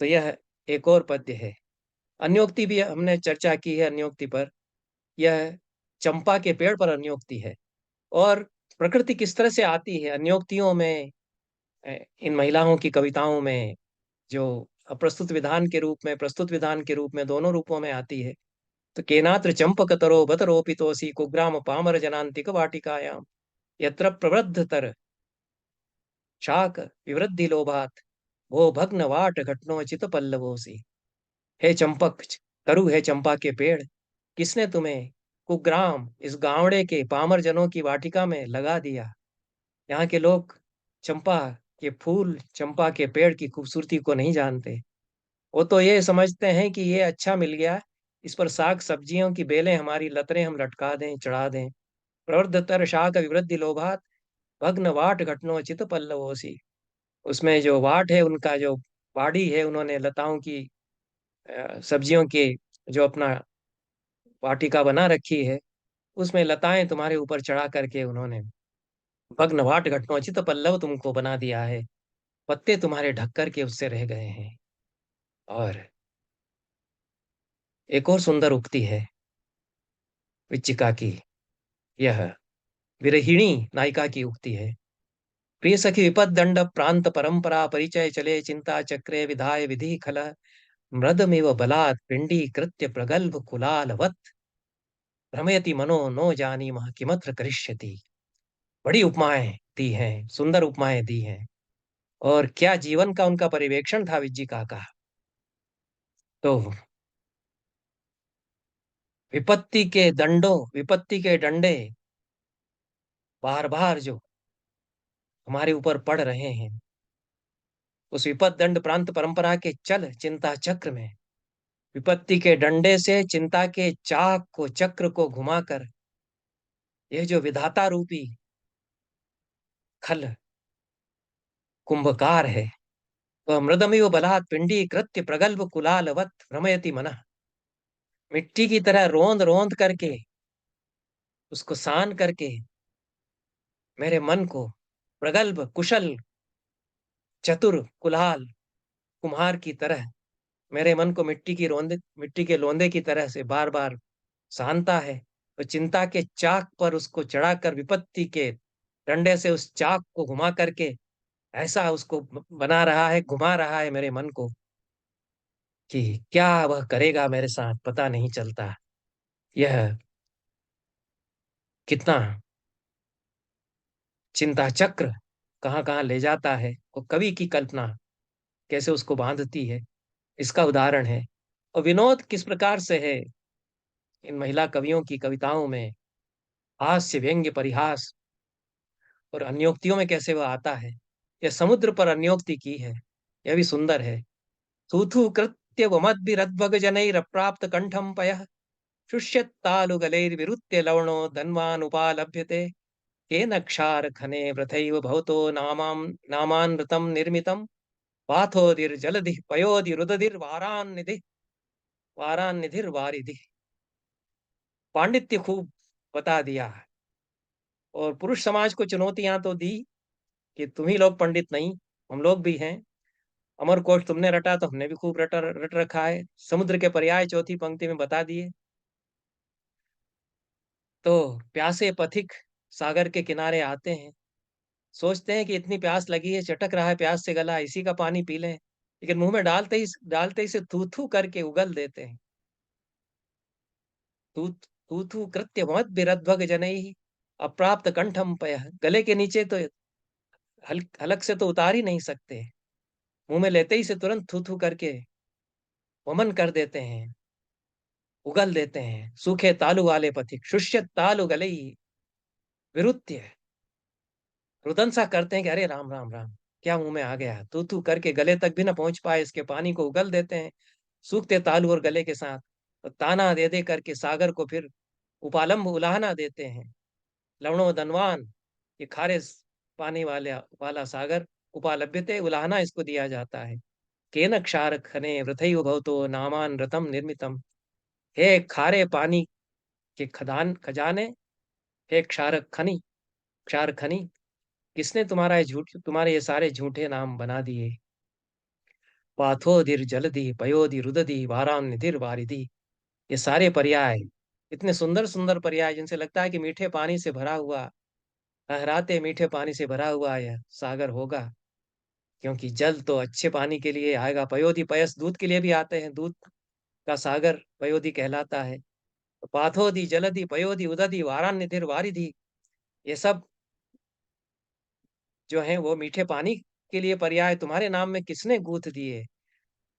तो यह एक और पद्य है। अन्योक्ति भी हमने चर्चा की है अन्योक्ति पर। यह चंपा के पेड़ पर अन्योक्ति है। और प्रकृति किस तरह से आती है अन्योक्तियों में, इन महिलाओं की कविताओं में, जो प्रस्तुत विधान के रूप में, दोनों रूपों में आती है। तो केनात्र चंपकतरो बतरोपितोसी कुग्राम पामर जनांतिक वाटिकायाम यत्र प्रवृद्धतर शाक विवृद्धि लोभात वो भग्न वाट घटनोचित पल्लवोसी। हे चंपक, तरु है चंपा के पेड़, किसने तुम्हें कुग्राम, इस गावड़े के पामर जनों की वाटिका में लगा दिया। यहाँ के लोग चंपा के फूल, चंपा के पेड़ की खूबसूरती को नहीं जानते। वो तो ये समझते हैं कि ये अच्छा मिल गया, इस पर साग सब्जियों की बेलें, हमारी लतरें हम लटका दें, चढ़ा दें। प्रवृद्धतर शाक विवृद्धि लोभात भग्न वाट घटनोचित पल्लवोसी। उसमें जो वाट है, उनका जो बाड़ी है, उन्होंने लताओं की, सब्जियों की जो अपना वाटिका बना रखी है, उसमें लताएं तुम्हारे ऊपर चढ़ा करके उन्होंने भग्न वाट घटनोचित पल्लव तुमको बना दिया है। पत्ते तुम्हारे ढक करके उससे रह गए हैं। और एक और सुंदर उक्ति है विचिका की। यह विरहिणी नायिका की उक्ति है। प्रिय सखी विपद दंड प्रांत परंपरा परिचय चले चिंता चक्रे विधाय विधि खल मृदमेव बलात् पिंडी कृत्य प्रगल्भ कुलालवत् भ्रमयति मनो नो जानी मह किमत्र करिष्यति। बड़ी उपमाएं दी हैं, सुंदर उपमाएं दी हैं। और क्या जीवन का उनका परिवेक्षण था विज्जिका का। तो विपत्ति के डंडे बार बार जो हमारे ऊपर पड़ रहे हैं, उस विपद दंड प्रांत परंपरा के चल चिंता चक्र में, विपत्ति के डंडे से चिंता के चाक को, चक्र को घुमाकर, यह जो विधाता रूपी खल कुंभकार है, वह मृदमिव बलात् पिंडी कृत्य प्रगल्भ कुलालवत भ्रमयति मनः। मिट्टी की तरह रोंद रोंद करके, उसको सान करके, मेरे मन को प्रगल्भ कुशल चतुर कुलाल कुम्हार की तरह, मेरे मन को मिट्टी के लोंदे की तरह से बार बार सानता है। तो चिंता के चाक पर उसको चढ़ाकर, विपत्ति के डंडे से उस चाक को घुमा करके ऐसा उसको बना रहा है, घुमा रहा है मेरे मन को, कि क्या वह करेगा मेरे साथ पता नहीं चलता। यह कितना चिंता चक्र कहाँ कहाँ ले जाता है, और कवि की कल्पना कैसे उसको बांधती है, इसका उदाहरण है। और विनोद किस प्रकार से है, इन महिला कवियों की कविताओं में हास्य, व्यंग्य, परिहास और अन्योक्तियों में कैसे वह आता है। यह समुद्र पर अन्योक्ति की है, यह भी सुंदर है। थूथू कृत्य वमद्भिरध्वगजनैरप्राप्त कंठं पयः शुष्यत्तालुगलैर्विरुत्य लवणो धन्वानुपालभ्यते केन क्षारखने वृथैव भवतो नामानृतं निर्मितं पाथोदिर्जलधिः पयोधिरुदधिर्वारान्निधिः वारान्निधिर्वारिधिः। पांडित्य खूब बता दिया है और पुरुष समाज को चुनौतियां तो दी कि तुम ही लोग पंडित नहीं, हम लोग भी हैं। अमरकोश तुमने रटा तो हमने भी खूब रट रखा है। समुद्र के पर्याय चौथी पंक्ति में बता दिए। तो प्यासे पथिक सागर के किनारे आते हैं, सोचते हैं कि इतनी प्यास लगी है, चटक रहा है प्यास से गला, इसी का पानी पी लें, लेकिन मुंह में डालते ही से थू थू करके उगल देते हैं। तू तू थू कृत्य मत बिरध्वग जनई अप्राप्त कंठम पय, गले के नीचे तो हलक से तो उतार ही नहीं सकते, मुंह में लेते ही से तुरंत थू थू करके वमन कर देते हैं, उगल देते हैं। सूखे तालु वाले पथिक शुष्य तालु गलई विरुत्य रुदन सा करते हैं कि अरे राम राम राम, क्या मुंह में आ गया। तू तू करके गले तक भी ना पहुंच पाए इसके पानी को उगल देते हैं सूखते तालू और गले के साथ। तो ताना दे दे करके सागर को फिर उपालंब उलाहना देते हैं। लवणो धनवान, ये खारे पानी वाला सागर, उपालभ्यते उलाहना इसको दिया जाता है। केन क्षार खने वृथई भवतो नामान रतम निर्मितम, हे खारे पानी के खदान खजाने, हे क्षार खनी, किसने तुम्हारे ये सारे झूठे नाम बना दिए। पाथोदिर जलधि पयोधि रुदधि वाराम निधिर वारिधि, ये सारे पर्याय, इतने सुंदर सुंदर पर्याय जिनसे लगता है कि मीठे पानी से भरा हुआ, लहराते मीठे पानी से भरा हुआ यह सागर होगा। क्योंकि जल तो अच्छे पानी के लिए आएगा, पयोधि पयस दूध के लिए भी आते हैं, दूध का सागर पयोधि कहलाता है। तो पाथोधि जलधि पयोधि उदधि वारान निधिर वारिधि, ये सब जो है वो मीठे पानी के लिए पर्याय तुम्हारे नाम में किसने गूंथ दिए।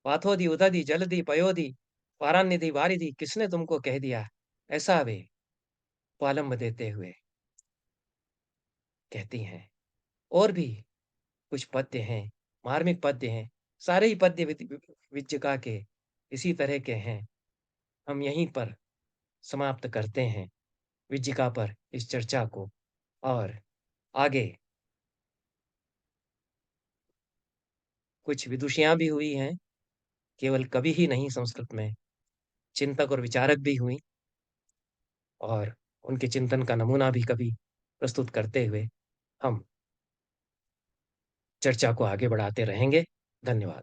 पाथोदी उदधि जलधि पयोधि वारानिधि वारिधि, किसने तुमको कह दिया। ऐसा वे पालम्ब देते हुए कहती हैं। और भी कुछ पद्य हैं, मार्मिक पद्य हैं, सारे ही पद्य विज्जिका के इसी तरह के हैं। हम यहीं पर समाप्त करते हैं विज्जिका पर इस चर्चा को, और आगे कुछ विदुषियां भी हुई हैं, केवल कवि ही नहीं, संस्कृत में चिंतक और विचारक भी हुई, और उनके चिंतन का नमूना भी कभी प्रस्तुत करते हुए हम चर्चा को आगे बढ़ाते रहेंगे। धन्यवाद।